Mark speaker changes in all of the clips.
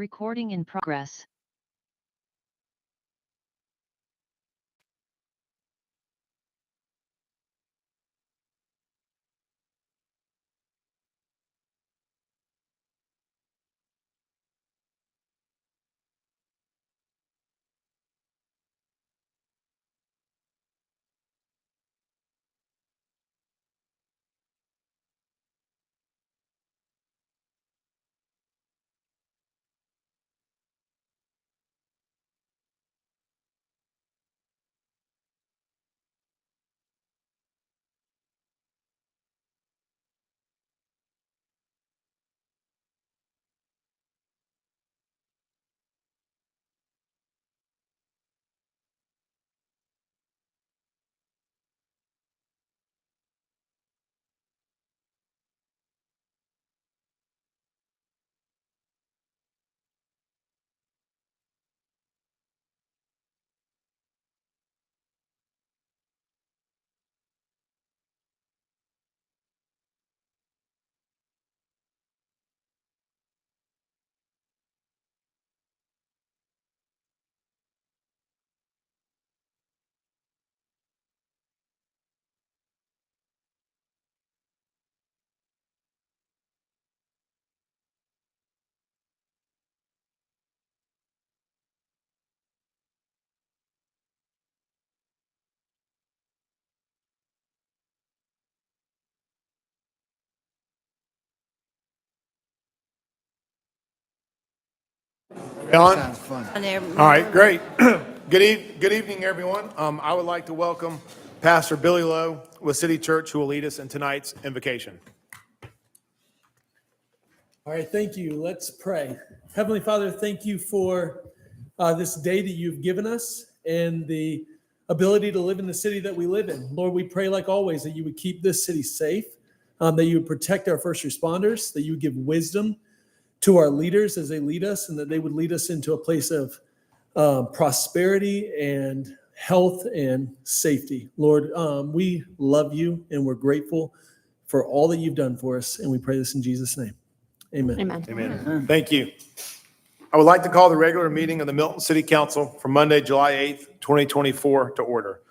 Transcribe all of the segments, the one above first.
Speaker 1: Recording in progress.
Speaker 2: On?
Speaker 3: Sounds fun.
Speaker 2: All right, great. Good evening, everyone. I would like to welcome Pastor Billy Lowe with City Church, who will lead us in tonight's invocation.
Speaker 4: All right, thank you. Let's pray. Heavenly Father, thank you for this day that you've given us and the ability to live in the city that we live in. Lord, we pray, like always, that you would keep this city safe, that you would protect our first responders, that you would give wisdom to our leaders as they lead us, and that they would lead us into a place of prosperity and health and safety. Lord, we love you and we're grateful for all that you've done for us, and we pray this in Jesus' name. Amen.
Speaker 2: Amen. Thank you. I would like to call the regular meeting of the Milton City Council for Monday, July 8th, 2024 to order.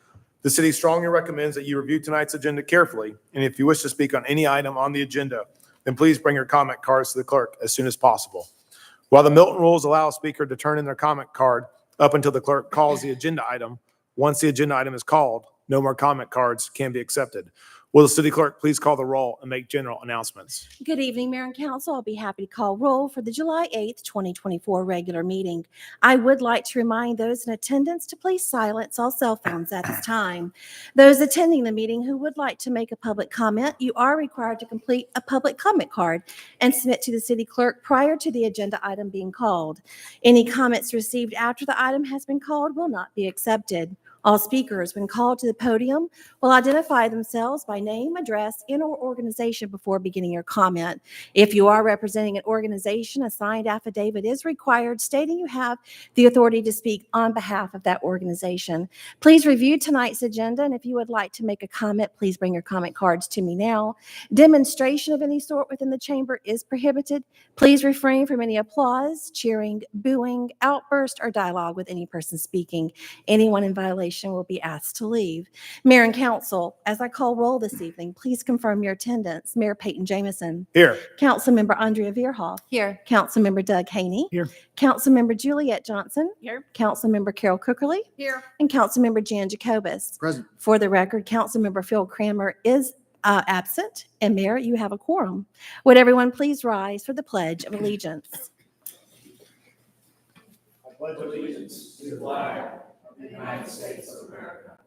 Speaker 2: The city strongly recommends that you review tonight's agenda carefully, and if you wish to speak on any item on the agenda, then please bring your comment cards to the clerk as soon as possible. While the Milton rules allow a speaker to turn in their comment card up until the clerk calls the agenda item, once the agenda item is called, no more comment cards can be accepted. Will the city clerk please call the roll and make general announcements?
Speaker 5: Good evening, Mayor and Council. I'll be happy to call roll for the July 8th, 2024 regular meeting. I would like to remind those in attendance to please silence all cell phones at this time. Those attending the meeting who would like to make a public comment, you are required to complete a public comment card and submit to the city clerk prior to the agenda item being called. Any comments received after the item has been called will not be accepted. All speakers, when called to the podium, will identify themselves by name, address, and/or organization before beginning your comment. If you are representing an organization, a signed affidavit is required stating you have the authority to speak on behalf of that organization. Please review tonight's agenda, and if you would like to make a comment, please bring your comment cards to me now. Demonstration of any sort within the chamber is prohibited. Please refrain from any applause, cheering, booing, outburst, or dialogue with any person speaking. Anyone in violation will be asked to leave. Mayor and Council, as I call roll this evening, please confirm your attendance. Mayor Peyton Jamison.
Speaker 2: Here.
Speaker 5: Councilmember Andrea Veerhoff. Here. Councilmember Doug Haney.
Speaker 2: Here.
Speaker 5: Councilmember Juliet Johnson.
Speaker 6: Here.
Speaker 5: Councilmember Carol Cookerly.
Speaker 6: Here.
Speaker 5: And Councilmember Jan Jacobus.
Speaker 3: Present.
Speaker 5: For the record, Councilmember Phil Cranmer is absent. And Mayor, you have a quorum. Would everyone please rise for the Pledge of Allegiance?
Speaker 2: I pledge allegiance to the flag of the United States of America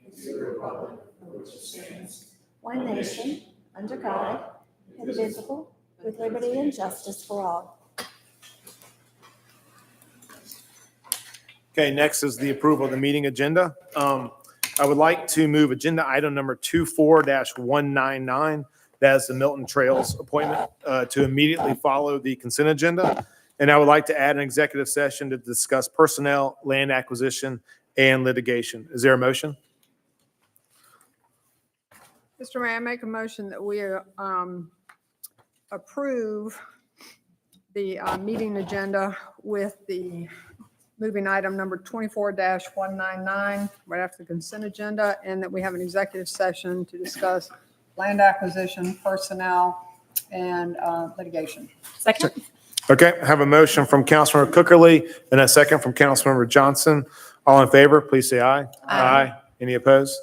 Speaker 2: and to the republic for which it stands,
Speaker 5: One nation, under God, indivisible, with liberty and justice for all.
Speaker 2: Okay, next is the approval of the meeting agenda. I would like to move agenda item number 24-199, that is the Milton Trails appointment, to immediately follow the consent agenda. And I would like to add an executive session to discuss personnel, land acquisition, and litigation. Is there a motion?
Speaker 6: Mr. Mayor, I make a motion that we approve
Speaker 1: the meeting agenda with the moving item number 24-199, right after the consent agenda, and that we have an executive session to discuss land acquisition, personnel, and litigation.
Speaker 5: Second.
Speaker 2: Okay, I have a motion from Councilmember Cookerly and a second from Councilmember Johnson. All in favor, please say aye.
Speaker 5: Aye.
Speaker 2: Any opposed?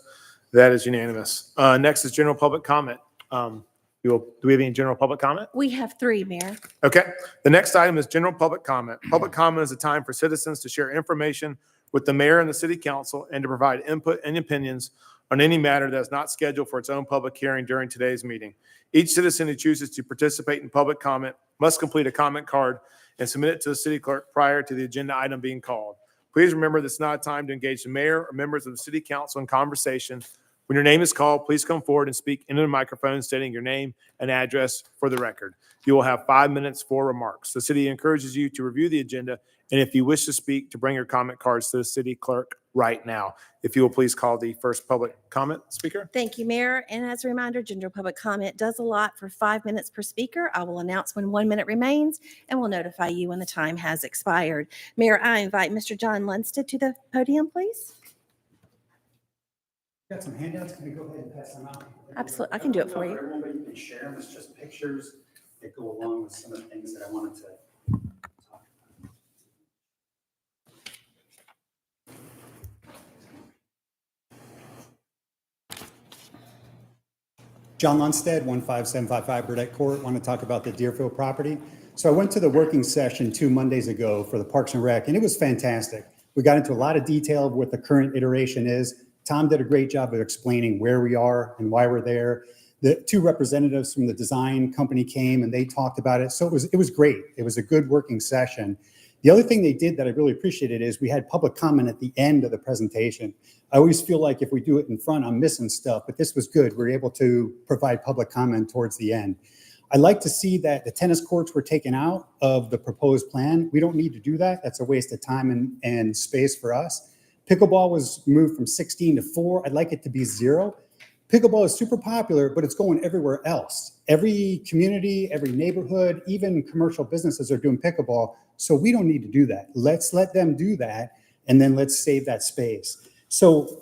Speaker 2: That is unanimous. Next is general public comment. Do we have any general public comment?
Speaker 5: We have 3, Mayor.
Speaker 2: Okay. The next item is general public comment. Public comment is a time for citizens to share information with the mayor and the city council and to provide input and opinions on any matter that is not scheduled for its own public hearing during today's meeting. Each citizen who chooses to participate in public comment must complete a comment card and submit it to the city clerk prior to the agenda item being called. Please remember this is not a time to engage the mayor or members of the city council in conversation. When your name is called, please come forward and speak into the microphone stating your name and address for the record. You will have 5 minutes for remarks. The city encourages you to review the agenda, and if you wish to speak, to bring your comment cards to the city clerk right now. If you will please call the first public comment speaker.
Speaker 5: Thank you, Mayor. And as a reminder, general public comment does allot for 5 minutes per speaker. I will announce when 1 minute remains and will notify you when the time has expired. Mayor, I invite Mr. John Lundstedt to the podium, please.
Speaker 3: Got some handouts, can we go ahead and pass them out?
Speaker 5: Absolutely, I can do it for you.
Speaker 3: Everyone, but you can share them, it's just pictures that go along with some of the things that I wanted to talk about. John Lundstedt, 15755 Burdette Court, want to talk about the Deerfield property. So I went to the working session 2 Mondays ago for the Parks and Rec, and it was fantastic. We got into a lot of detail of what the current iteration is. Tom did a great job of explaining where we are and why we're there. The 2 representatives from the design company came and they talked about it. So it was great. It was a good working session. The other thing they did that I really appreciated is we had public comment at the end of the presentation. I always feel like if we do it in front, I'm missing stuff, but this was good. We're able to provide public comment towards the end. I'd like to see that the tennis courts were taken out of the proposed plan. We don't need to do that. That's a waste of time and space for us. Pickleball was moved from 16 to 4. I'd like it to be 0. Pickleball is super popular, but it's going everywhere else. Every community, every neighborhood, even commercial businesses are doing pickleball. So we don't need to do that. Let's let them do that, and then let's save that space. So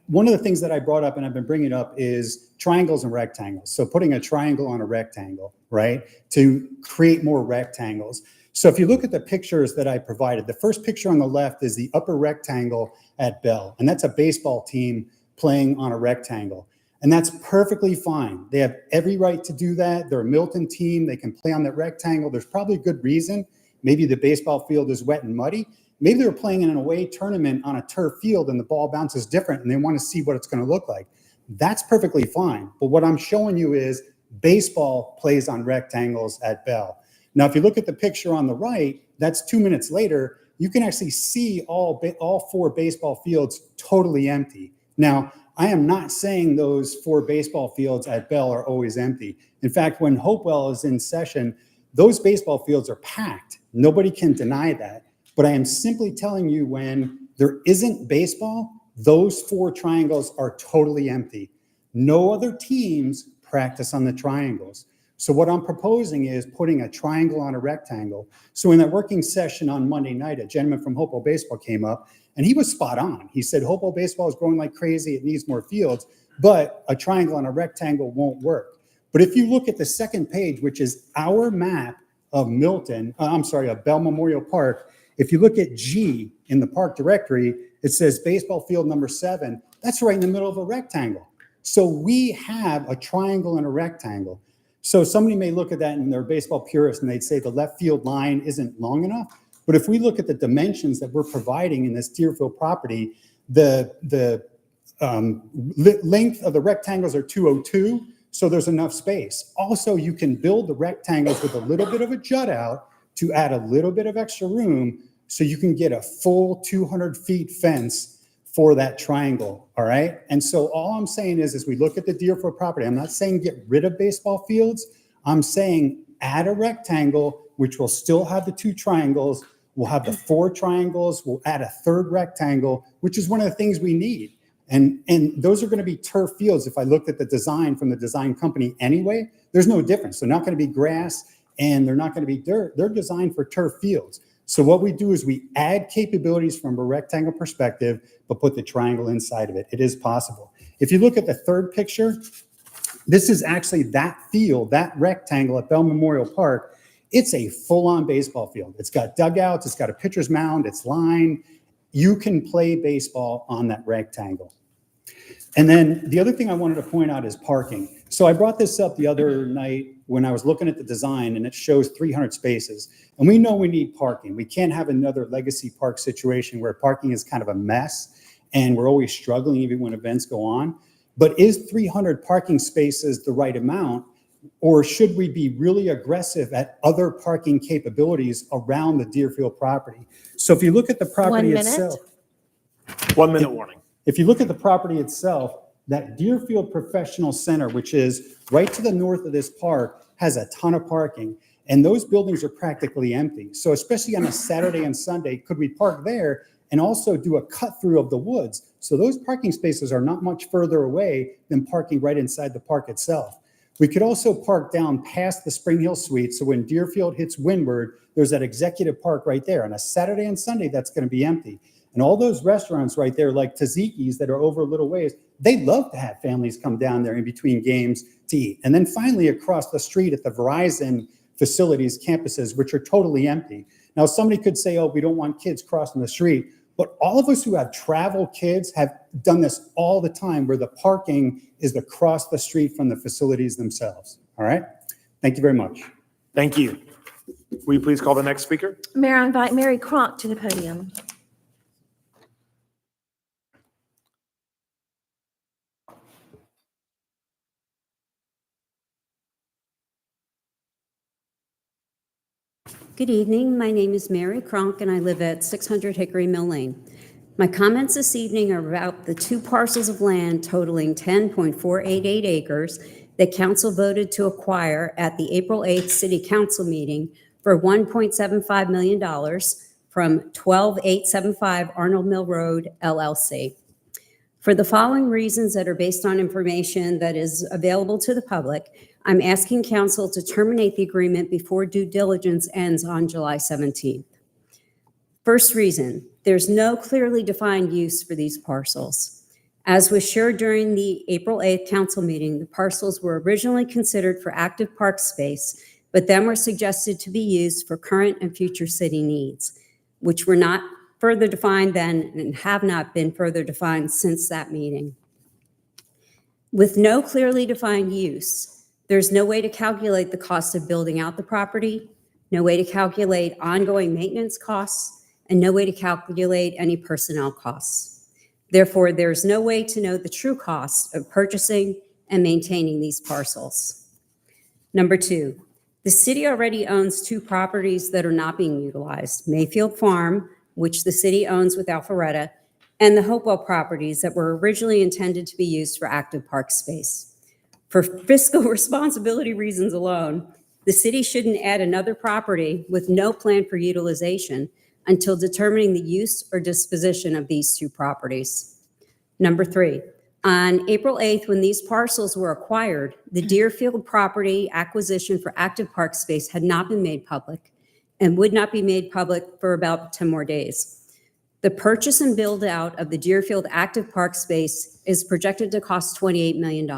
Speaker 3: one of the things that I brought up and I've been bringing up is triangles and rectangles. So putting a triangle on a rectangle, right, to create more rectangles. So if you look at the pictures that I provided, the first picture on the left is the upper rectangle at Bell, and that's a baseball team playing on a rectangle. And that's perfectly fine. They have every right to do that. They're a Milton team. They can play on that rectangle. There's probably a good reason. Maybe the baseball field is wet and muddy. Maybe they're playing in an away tournament on a turf field and the ball bounces different and they want to see what it's going to look like. That's perfectly fine. But what I'm showing you is baseball plays on rectangles at Bell. Now, if you look at the picture on the right, that's 2 minutes later, you can actually see all 4 baseball fields totally empty. Now, I am not saying those 4 baseball fields at Bell are always empty. In fact, when Hopewell is in session, those baseball fields are packed. Nobody can deny that. But I am simply telling you when there isn't baseball, those 4 triangles are totally empty. No other teams practice on the triangles. So what I'm proposing is putting a triangle on a rectangle. So in that working session on Monday night, a gentleman from Hopewell Baseball came up and he was spot on. He said, Hopewell Baseball is growing like crazy. It needs more fields, but a triangle on a rectangle won't work. But if you look at the second page, which is our map of of Bell Memorial Park, if you look at G in the park directory, it says baseball field number 7. That's right in the middle of a rectangle. So we have a triangle and a rectangle. So somebody may look at that and they're baseball purists and they'd say the left field line isn't long enough. But if we look at the dimensions that we're providing in this Deerfield property, the length of the rectangles are 202, so there's enough space. Also, you can build the rectangles with a little bit of a jut out to add a little bit of extra room so you can get a full 200 feet fence for that triangle, all right? And so all I'm saying is, as we look at the Deerfield property, I'm not saying get rid of baseball fields. I'm saying add a rectangle, which will still have the 2 triangles. We'll have the 4 triangles. We'll add a 3rd rectangle, which is one of the things we need. And those are going to be turf fields. If I looked at the design from the design company anyway, there's no difference. They're not going to be grass. and they're not going to be dirt. They're designed for turf fields. So what we do is we add capabilities from a rectangle perspective, but put the triangle inside of it. It is possible. If you look at the third picture, this is actually that field, that rectangle at Bell Memorial Park. It's a full-on baseball field. It's got dugouts, it's got a pitcher's mound, it's lined. You can play baseball on that rectangle. And then the other thing I wanted to point out is parking. So I brought this up the other night when I was looking at the design, and it shows 300 spaces. And we know we need parking. We can't have another legacy park situation where parking is kind of a mess and we're always struggling even when events go on. But is 300 parking spaces the right amount? Or should we be really aggressive at other parking capabilities around the Deerfield property? So if you look at the property
Speaker 5: 1 minute.
Speaker 3: itself,
Speaker 2: 1 minute warning.
Speaker 3: if you look at the property itself, that Deerfield Professional Center, which is right to the north of this park, has a ton of parking. And those buildings are practically empty. So especially on a Saturday and Sunday, could we park there and also do a cut through of the woods? So those parking spaces are not much further away than parking right inside the park itself. We could also park down past the Spring Hill Suite. So when Deerfield hits windward, there's that executive park right there. On a Saturday and Sunday, that's going to be empty. And all those restaurants right there, like Tzatziki's that are over a little ways, they love to have families come down there in between games to eat. And then finally, across the street at the Verizon facilities, campuses, which are totally empty. Now, somebody could say, oh, we don't want kids crossing the street. But all of us who have travel kids have done this all the time, where the parking is across the street from the facilities themselves. All right? Thank you very much.
Speaker 2: Thank you. Will you please call the next speaker?
Speaker 5: Mayor, I invite Mary Cronk to the podium.
Speaker 6: Good evening. My name is Mary Cronk, and I live at 600 Hickory Mill Lane. My comments this evening are about the 2 parcels of land totaling 10.488 acres that council voted to acquire at the April 8th City Council meeting for $1.75 million from 12875 Arnold Mill Road, LLC. For the following reasons that are based on information that is available to the public, I'm asking council to terminate the agreement before due diligence ends on July 17th. First reason, there's no clearly defined use for these parcels. As was shared during the April 8th council meeting, the parcels were originally considered for active park space, but then were suggested to be used for current and future city needs, which were not further defined then and have not been further defined since that meeting. With no clearly defined use, there's no way to calculate the cost of building out the property, no way to calculate ongoing maintenance costs, and no way to calculate any personnel costs. Therefore, there's no way to know the true cost of purchasing and maintaining these parcels. Number 2, the city already owns 2 properties that are not being utilized: Mayfield Farm, which the city owns with Alpharetta, and the Hopewell properties that were originally intended to be used for active park space. For fiscal responsibility reasons alone, the city shouldn't add another property with no plan for utilization until determining the use or disposition of these 2 properties. Number 3, on April 8th, when these parcels were acquired, the Deerfield property acquisition for active park space had not been made public and would not be made public for about 10 more days. The purchase and build out of the Deerfield active park space is projected to cost $28 million.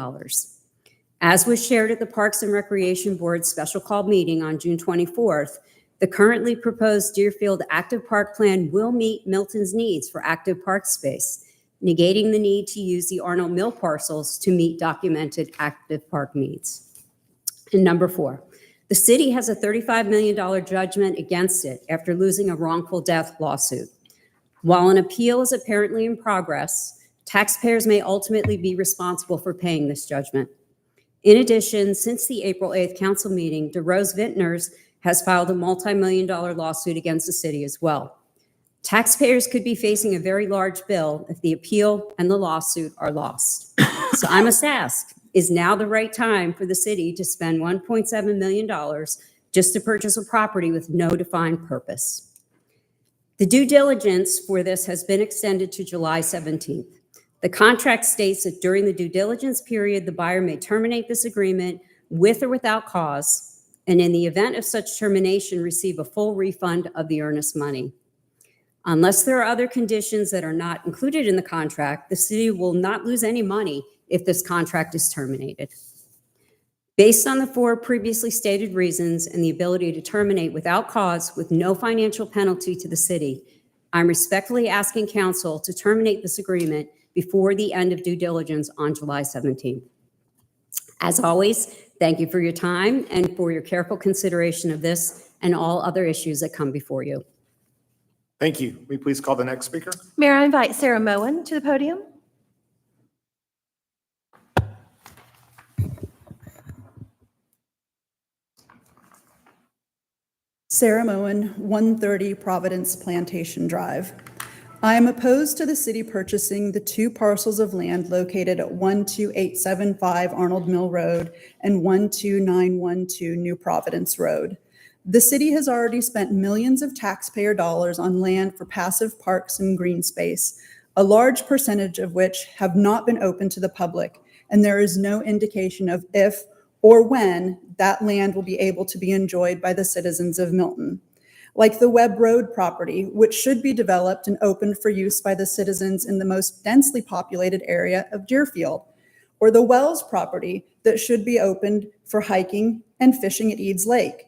Speaker 6: As was shared at the Parks and Recreation Board special call meeting on June 24th, the currently proposed Deerfield active park plan will meet Milton's needs for active park space, negating the need to use the Arnold Mill parcels to meet documented active park needs. And number 4, the city has a $35 million judgment against it after losing a wrongful death lawsuit. While an appeal is apparently in progress, taxpayers may ultimately be responsible for paying this judgment. In addition, since the April 8th council meeting, DeRose Vintners has filed a multi-million-dollar lawsuit against the city as well. Taxpayers could be facing a very large bill if the appeal and the lawsuit are lost. So I must ask, is now the right time for the city to spend $1.7 million just to purchase a property with no defined purpose? The due diligence for this has been extended to July 17th. The contract states that during the due diligence period, the buyer may terminate this agreement with or without cause, and in the event of such termination, receive a full refund of the earnest money. Unless there are other conditions that are not included in the contract, the city will not lose any money if this contract is terminated. Based on the 4 previously stated reasons and the ability to terminate without cause with no financial penalty to the city, I'm respectfully asking council to terminate this agreement before the end of due diligence on July 17th. As always, thank you for your time and for your careful consideration of this and all other issues that come before you.
Speaker 2: Thank you. Will you please call the next speaker?
Speaker 5: Mayor, I invite Sarah Moen to the podium.
Speaker 7: Sarah Moen, 130 Providence Plantation Drive. I am opposed to the city purchasing the 2 parcels of land located at 12875 Arnold Mill Road and 12912 New Providence Road. The city has already spent millions of taxpayer dollars on land for passive parks and green space, a large percentage of which have not been open to the public, and there is no indication of if or when that land will be able to be enjoyed by the citizens of Milton. Like the Webb Road property, which should be developed and opened for use by the citizens in the most densely populated area of Deerfield, or the Wells property that should be opened for hiking and fishing at Eads Lake.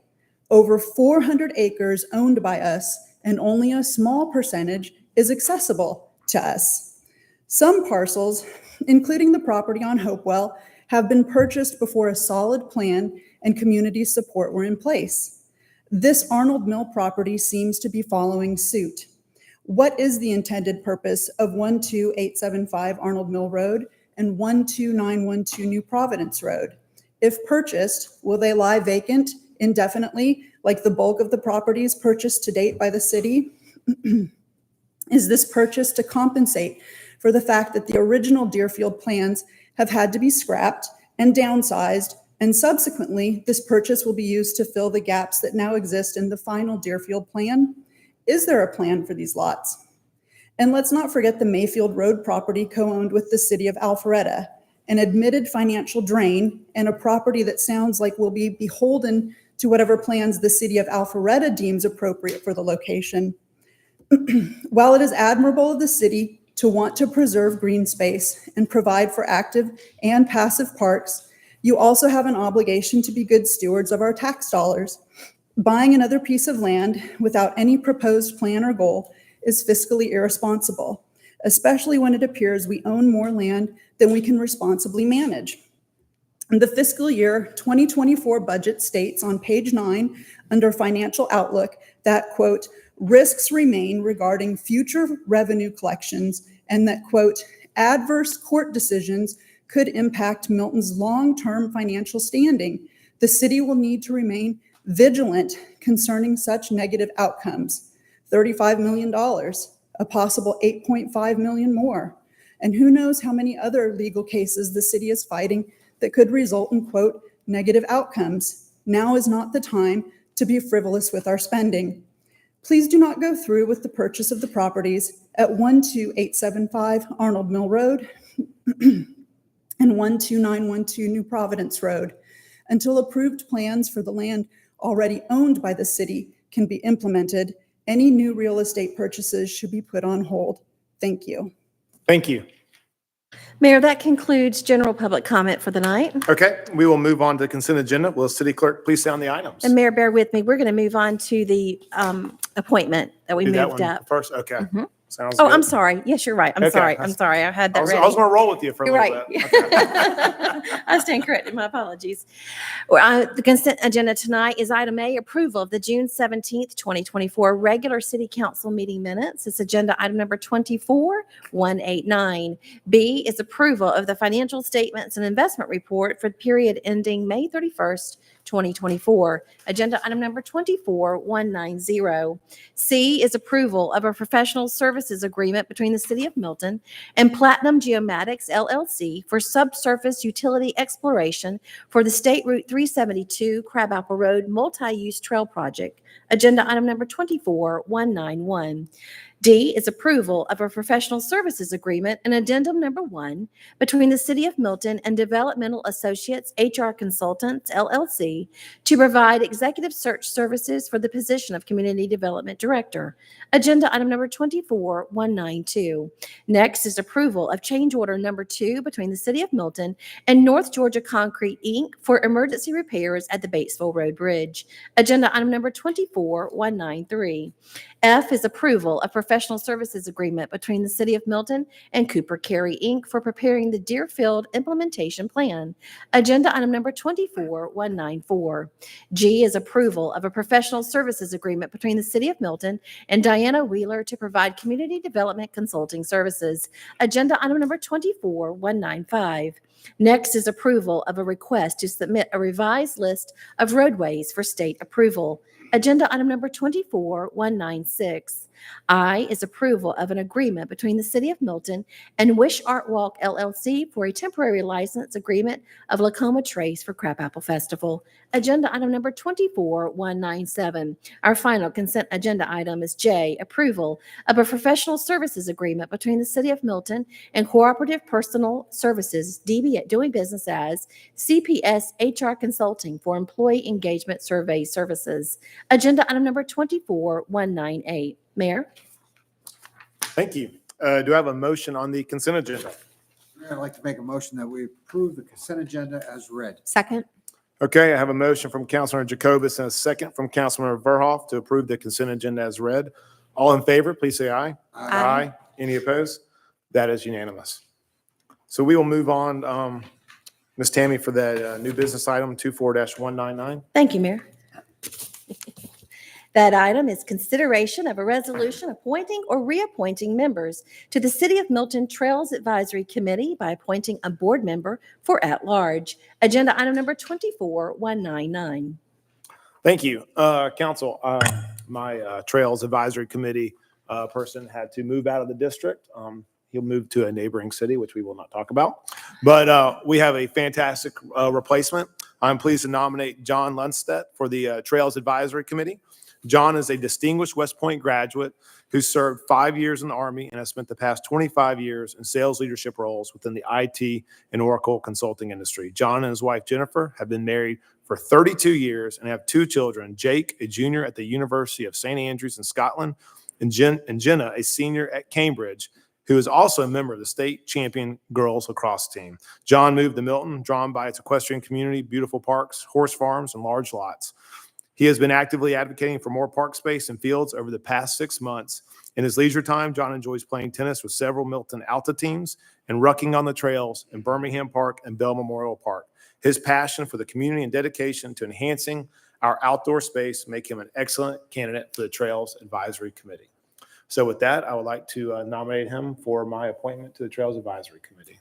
Speaker 7: Over 400 acres owned by us, and only a small percentage is accessible to us. Some parcels, including the property on Hopewell, have been purchased before a solid plan and community support were in place. This Arnold Mill property seems to be following suit. What is the intended purpose of 12875 Arnold Mill Road and 12912 New Providence Road? If purchased, will they lie vacant indefinitely, like the bulk of the properties purchased to date by the city? Is this purchase to compensate for the fact that the original Deerfield plans have had to be scrapped and downsized, and subsequently this purchase will be used to fill the gaps that now exist in the final Deerfield plan? Is there a plan for these lots? And let's not forget the Mayfield Road property co-owned with the city of Alpharetta, an admitted financial drain and a property that sounds like will be beholden to whatever plans the city of Alpharetta deems appropriate for the location. While it is admirable of the city to want to preserve green space and provide for active and passive parks, you also have an obligation to be good stewards of our tax dollars. Buying another piece of land without any proposed plan or goal is fiscally irresponsible, especially when it appears we own more land than we can responsibly manage. The fiscal year 2024 budget states on page 9 under financial outlook that, quote, risks remain regarding future revenue collections and that, quote, adverse court decisions could impact Milton's long-term financial standing. The city will need to remain vigilant concerning such negative outcomes. $35 million, a possible $8.5 million more. And who knows how many other legal cases the city is fighting that could result in, quote, negative outcomes. Now is not the time to be frivolous with our spending. Please do not go through with the purchase of the properties at 12875 Arnold Mill Road and 12912 New Providence Road until approved plans for the land already owned by the city can be implemented. Any new real estate purchases should be put on hold. Thank you.
Speaker 2: Thank you.
Speaker 5: Mayor, that concludes general public comment for the night.
Speaker 2: Okay, we will move on to the consent agenda. Will the city clerk please sound the items?
Speaker 5: And Mayor, bear with me. We're going to move on to the appointment that we
Speaker 2: Do that
Speaker 5: moved
Speaker 2: one
Speaker 5: up.
Speaker 2: first? Okay.
Speaker 5: Mhm.
Speaker 2: Sounds
Speaker 5: Oh,
Speaker 2: good.
Speaker 5: I'm sorry. Yes, you're right. I'm
Speaker 2: Okay,
Speaker 5: sorry.
Speaker 2: that's-
Speaker 5: I'm sorry. I had
Speaker 2: I
Speaker 5: that
Speaker 2: was
Speaker 5: ready.
Speaker 2: going to roll with you for a
Speaker 5: You're
Speaker 2: little
Speaker 5: right.
Speaker 2: bit. Okay.
Speaker 5: I stand corrected. My apologies. The consent agenda tonight is item A, approval of the June 17th, 2024 regular city council meeting minutes. It's agenda item number 24189. B is approval of the financial statements and investment report for the period ending May 31st, 2024. Agenda item number 24190. C is approval of a professional services agreement between the City of Milton and Platinum Geomatics LLC for subsurface utility exploration for the State Route 372 Crabapple Road Multi-Use Trail Project. Agenda item number 24191. D is approval of a professional services agreement and addendum number 1 between the City of Milton and Developmental Associates HR Consultants, LLC, to provide executive search services for the position of Community Development Director. Agenda item number 24192. Next is approval of change order number 2 between the City of Milton and North Georgia Concrete, Inc. for emergency repairs at the Batesville Road Bridge. Agenda item number 24193. F is approval of professional services agreement between the City of Milton and Cooper Carey, Inc. for preparing the Deerfield Implementation Plan. Agenda item number 24194. G is approval of a professional services agreement between the City of Milton and Diana Wheeler to provide community development consulting services. Agenda item number 24195. Next is approval of a request to submit a revised list of roadways for state approval. Agenda item number 24196. I is approval of an agreement between the City of Milton and Wish Art Walk LLC for a temporary license agreement of Lacoma Trace for Crabapple Festival. Agenda item number 24197. Our final consent agenda item is J, approval of a professional services agreement between the City of Milton and Cooperative Personal Services, DB, doing business as CPS HR Consulting for employee engagement survey services. Agenda item number 24198. Mayor?
Speaker 2: Thank you. Do I have a motion on the consent agenda?
Speaker 8: Mayor, I'd like to make a motion that we approve the consent agenda as read.
Speaker 5: Second.
Speaker 2: Okay, I have a motion from Councilor Jacobus and a second from Councilor Verhoff to approve the consent agenda as read. All in favor, please say aye.
Speaker 5: Aye.
Speaker 2: Any opposed? That is unanimous. So we will move on, Ms. Tammy, for that new business item 24-199.
Speaker 5: Thank you, Mayor. That item is consideration of a resolution appointing or reappointing members to the City of Milton Trails Advisory Committee by appointing a board member for at-large. Agenda item number 24199.
Speaker 2: Thank you. Council, my Trails Advisory Committee person had to move out of the district. He'll move to a neighboring city, which we will not talk about. But we have a fantastic replacement. I'm pleased to nominate John Lundstedt for the Trails Advisory Committee. John is a distinguished West Point graduate who served 5 years in the Army and has spent the past 25 years in sales leadership roles within the IT and Oracle consulting industry. John and his wife, Jennifer, have been married for 32 years and have 2 children, Jake, a junior at the University of St. Andrews in Scotland, and Jenna, a senior at Cambridge, who is also a member of the state champion girls lacrosse team. John moved to Milton, drawn by its equestrian community, beautiful parks, horse farms, and large lots. He has been actively advocating for more park space and fields over the past 6 months. In his leisure time, John enjoys playing tennis with several Milton Alta teams and rucking on the trails in Birmingham Park and Bell Memorial Park. His passion for the community and dedication to enhancing our outdoor space make him an excellent candidate for the Trails Advisory Committee. So with that, I would like to nominate him for my appointment to the Trails Advisory Committee.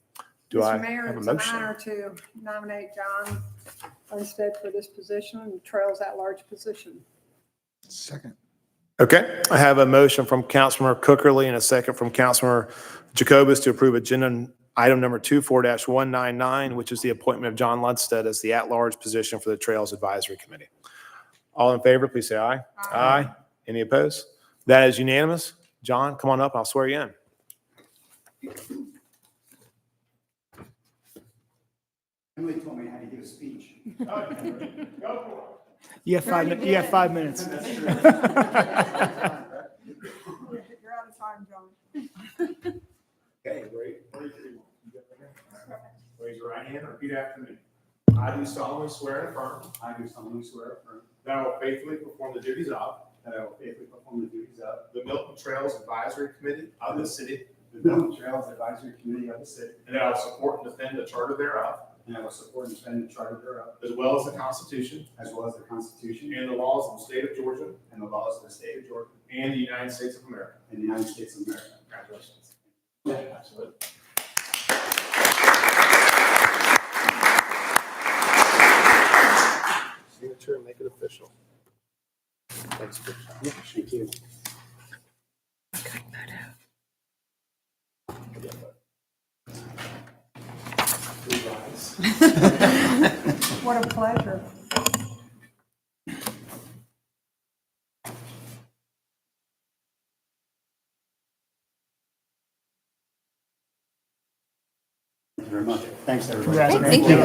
Speaker 2: Do I
Speaker 1: Mr. Mayor,
Speaker 2: have a
Speaker 1: it's an
Speaker 2: motion?
Speaker 1: honor to nominate John Lundstedt for this position, and Trails at-large position.
Speaker 8: Second.
Speaker 2: Okay, I have a motion from Councilmember Cookerly and a second from Councilmember Jacobus to approve agenda item number 24-199, which is the appointment of John Lundstedt as the at-large position for the Trails Advisory Committee. All in favor, please say aye. Aye. Any opposed? That is unanimous. John, come on up. I'll swear you in.
Speaker 3: Emily told me how to give a speech.
Speaker 9: You have 5 minutes. You have 5 minutes.
Speaker 1: You're out of time, John.
Speaker 2: Okay, raise your right hand and repeat after me. I do solemnly swear and affirm
Speaker 3: I do solemnly swear and affirm
Speaker 2: that I will faithfully perform the duties of
Speaker 3: that I will faithfully perform the duties of
Speaker 2: the Milton Trails Advisory Committee of the city,
Speaker 3: the Milton Trails Advisory Committee of the city,
Speaker 2: and that I will support and defend the charter thereof,
Speaker 3: and I will support and defend the charter thereof,
Speaker 2: as well as the Constitution
Speaker 3: as well as the Constitution
Speaker 2: and the laws of the state of Georgia
Speaker 3: and the laws of the state of Georgia
Speaker 2: and the United States of America.
Speaker 3: and the United States of America.
Speaker 2: Congratulations. Absolutely. Signature and make it official. Thanks, Chris.
Speaker 3: Thank you.
Speaker 1: What a pleasure.
Speaker 3: very much. Thanks, everybody.
Speaker 1: Thank you.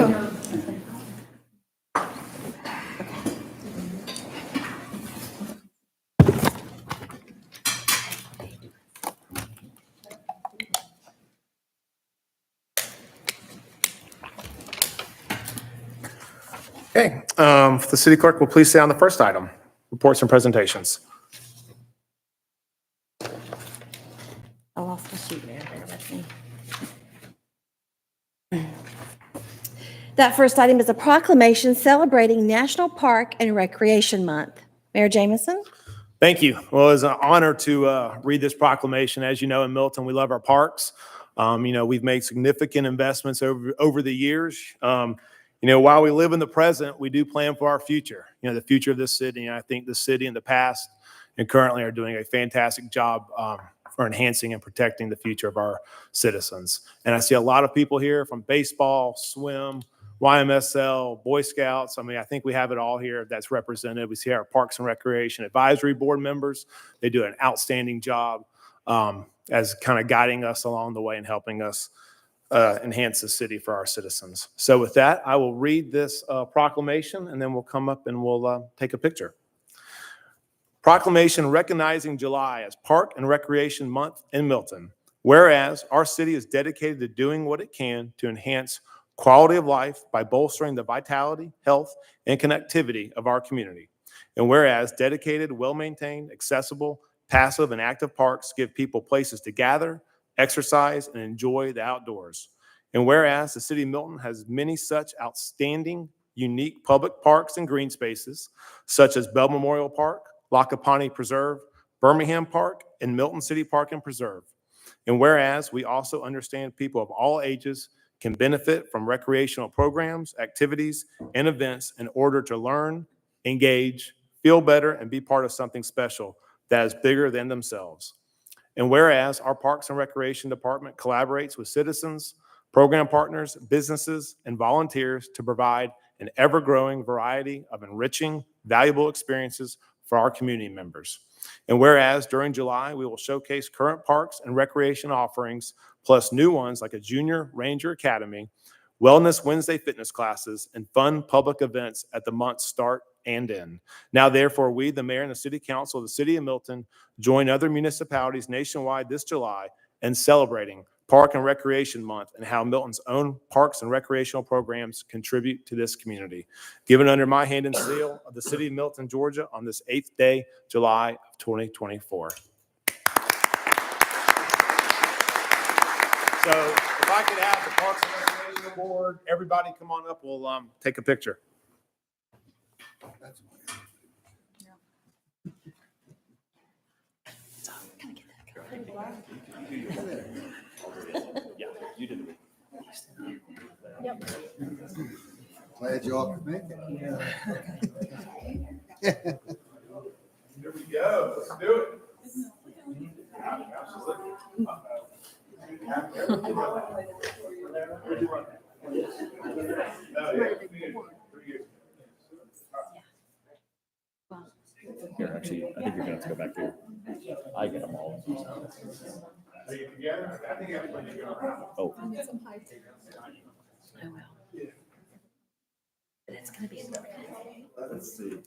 Speaker 2: Okay, the city clerk will please stay on the first item, reports and presentations.
Speaker 5: I lost my sheet there. Bear with me. That first item is a proclamation celebrating National Park and Recreation Month. Mayor Jameson?
Speaker 2: Thank you. Well, it's an honor to read this proclamation. As you know, in Milton, we love our parks. We've made significant investments over the years. While we live in the present, we do plan for our future, the future of this city. And I think the city in the past and currently are doing a fantastic job for enhancing and protecting the future of our citizens. And I see a lot of people here from baseball, swim, YMSL, Boy Scouts. I think we have it all here that's represented. We see our Parks and Recreation Advisory Board members. They do an outstanding job as kind of guiding us along the way and helping us enhance the city for our citizens. So with that, I will read this proclamation, and then we'll come up and we'll take a picture. Proclamation recognizing July as Park and Recreation Month in Milton. Whereas our city is dedicated to doing what it can to enhance quality of life by bolstering the vitality, health, and connectivity of our community. And whereas dedicated, well-maintained, accessible, passive, and active parks give people places to gather, exercise, and enjoy the outdoors. And whereas the city of Milton has many such outstanding, unique public parks and green spaces, such as Bell Memorial Park, Lacapani Preserve, Birmingham Park, and Milton City Park and Preserve. And whereas we also understand people of all ages can benefit from recreational programs, activities, and events in order to learn, engage, feel better, and be part of something special that is bigger than themselves. And whereas our Parks and Recreation Department collaborates with citizens, program partners, businesses, and volunteers to provide an ever-growing variety of enriching, valuable experiences for our community members. And whereas during July, we will showcase current parks and recreation offerings, plus new ones like a Junior Ranger Academy, Wellness Wednesday fitness classes, and fun public events at the month's start and end. Now, therefore, we, the mayor and the city council of the city of Milton, join other municipalities nationwide this July in celebrating Park and Recreation Month and how Milton's own parks and recreational programs contribute to this community. Given under my hand and seal of the city of Milton, Georgia, on this 8th day, July of 2024. So if I could have the Parks and Recreation Board, everybody come on up, we'll take a picture. Yeah, you did it.
Speaker 5: Yep.
Speaker 8: Glad you all could make it.
Speaker 2: There we go. Let's do it. Absolutely.
Speaker 10: Here, actually, I think you're gonna have to go back there. I get them all. Oh.
Speaker 5: I will. But it's gonna be.
Speaker 10: Let's see.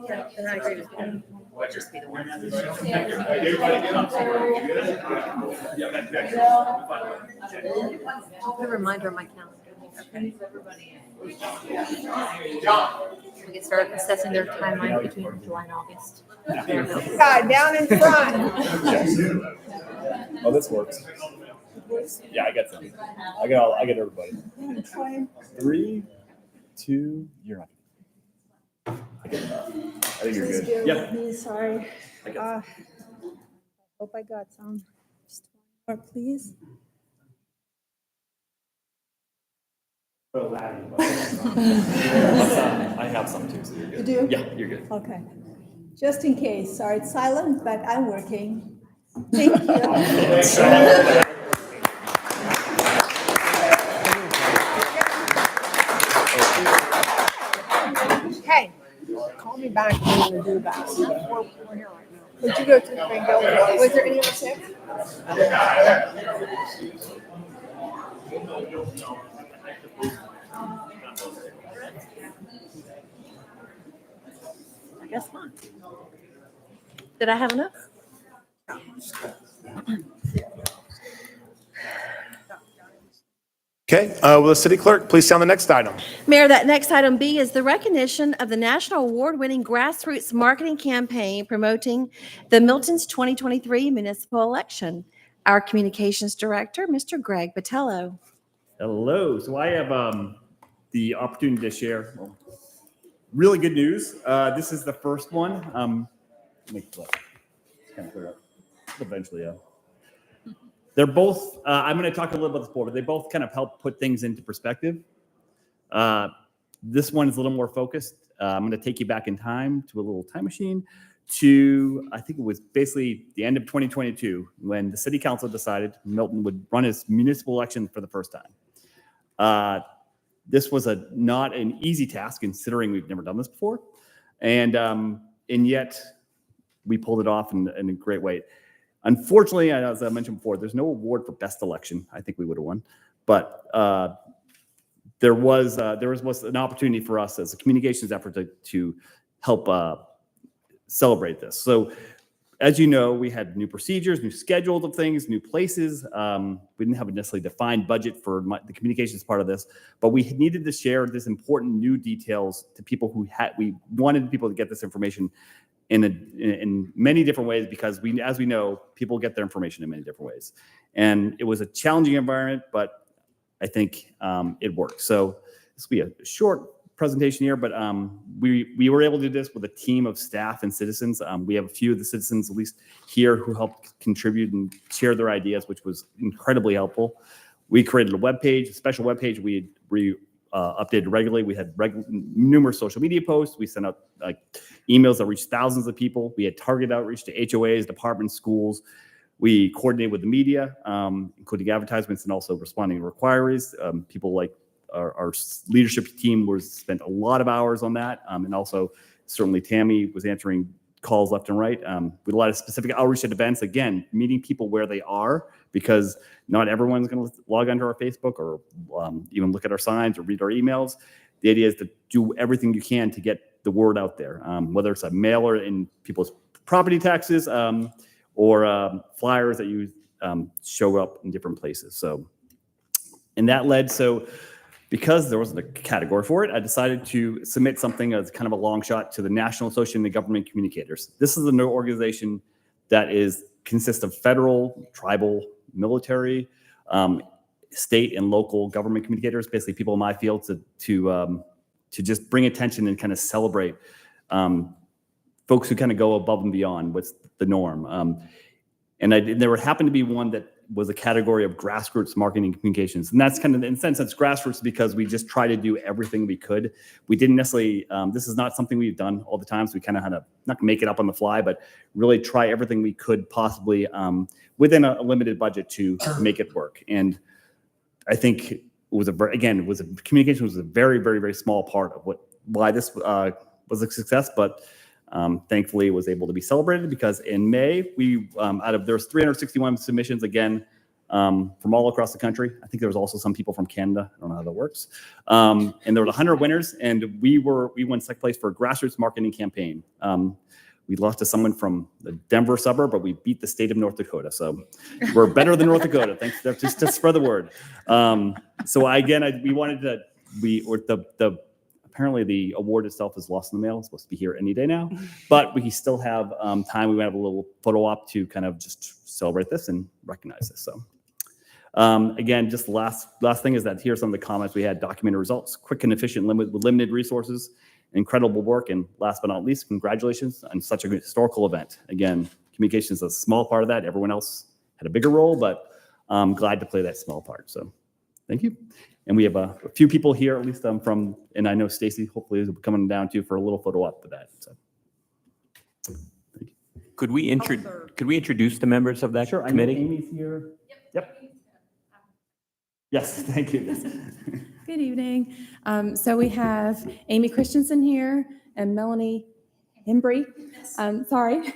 Speaker 5: Okay, and I agree with you. We'll just be the one.
Speaker 11: A reminder on my calendar. We can start assessing their timeline between July and August.
Speaker 1: Guy down in front.
Speaker 10: Oh, this works. Yeah, I got some. I got everybody. 3, 2, you're not. I think you're good. Yeah.
Speaker 7: Sorry.
Speaker 1: Hope I got some.
Speaker 7: Just one more, please.
Speaker 10: I have some too, so you're good.
Speaker 7: You do?
Speaker 10: Yeah, you're good.
Speaker 7: Okay. Just in case, sorry, it's silent, but I'm working. Thank you.
Speaker 1: back if we want to do that. We're here right now. Would you go to the thing, go? Was there any other second?
Speaker 5: I guess not. Did I have enough?
Speaker 2: Okay, will the city clerk please sound the next item?
Speaker 5: Mayor, that next item B is the recognition of the national award-winning grassroots marketing campaign promoting the Milton's 2023 municipal election. Our communications director, Mr. Greg Botello.
Speaker 10: Hello. So I have the opportunity to share really good news. This is the first one. Make it kind of clear up. Eventually, yeah. They're both, I'm going to talk a little about this board, but they both kind of help put things into perspective. This one is a little more focused. I'm going to take you back in time to a little time machine to, I think it was basically the end of 2022 when the city council decided Milton would run his municipal election for the first time. This was not an easy task considering we've never done this before. And yet we pulled it off in a great way. Unfortunately, as I mentioned before, there's no award for best election. I think we would have won, but there was an opportunity for us as a communications effort to help celebrate this. So, as you know, we had new procedures, new schedules of things, new places. We didn't have a necessarily defined budget for the communications part of this, but we needed to share this important new details to people we wanted people to get this information in many different ways because as we know, people get their information in many different ways. And it was a challenging environment, but I think it worked. So this will be a short presentation here, but we were able to do this with a team of staff and citizens. We have a few of the citizens, at least here, who helped contribute and share their ideas, which was incredibly helpful. We created a webpage, a special webpage we updated regularly. We had numerous social media posts. We sent out emails that reached thousands of people. We had targeted outreach to HOAs, departments, schools. We coordinated with the media, including advertisements and also responding to inquiries. People like our leadership team spent a lot of hours on that. And also certainly Tammy was answering calls left and right. We had a lot of specific outreach at events, again, meeting people where they are, because not everyone's going to log onto our Facebook or even look at our signs or read our emails. The idea is to do everything you can to get the word out there, whether it's a mailer in people's property taxes or flyers that you show up in different places. So, and that led, because there wasn't a category for it, I decided to submit something as kind of a long shot to the National Association of Government Communicators. This is an organization that consists of federal, tribal, military, state, and local government communicators, basically people in my field to just bring attention and kind of celebrate folks who kind of go above and beyond what's the norm. And there happened to be one that was a category of grassroots marketing and communications. And that's kind of, in a sense, it's grassroots because we just try to do everything we could. We didn't necessarily, this is not something we've done all the time, so we kind of had to, not make it up on the fly, but really try everything we could possibly within a limited budget to make it work. And I think communication was a very, very, very small part of why this was a success, but thankfully was able to be celebrated because in May, there's 361 submissions again from all across the country. I think there was also some people from Canada. I don't know how that works. And there were 100 winners, and we won second place for a grassroots marketing campaign. We lost to someone from the Denver suburb, but we beat the state of North Dakota. So we're better than North Dakota. Thanks, just to spread the word. Apparently the award itself is lost in the mail. It's supposed to be here any day now, but we still have time. We might have a little photo op to kind of just celebrate this and recognize this. So again, just the last thing is that here's some of the comments. We had documented results, quick and efficient with limited resources, incredible work. And last but not least, congratulations on such a historical event. Again, communication is a small part of that. Everyone else had a bigger role, but I'm glad to play that small part. So thank you. And we have a few people here, at least from, and I know Stacy hopefully is coming down too for a little photo op for that. So, thank you.
Speaker 12: Could we introduce the members of that
Speaker 10: Sure,
Speaker 12: committee?
Speaker 10: I know Amy's here. Yep. Yes, thank you.
Speaker 13: Good evening. So we have Amy Christensen here and Melanie Embry. Sorry.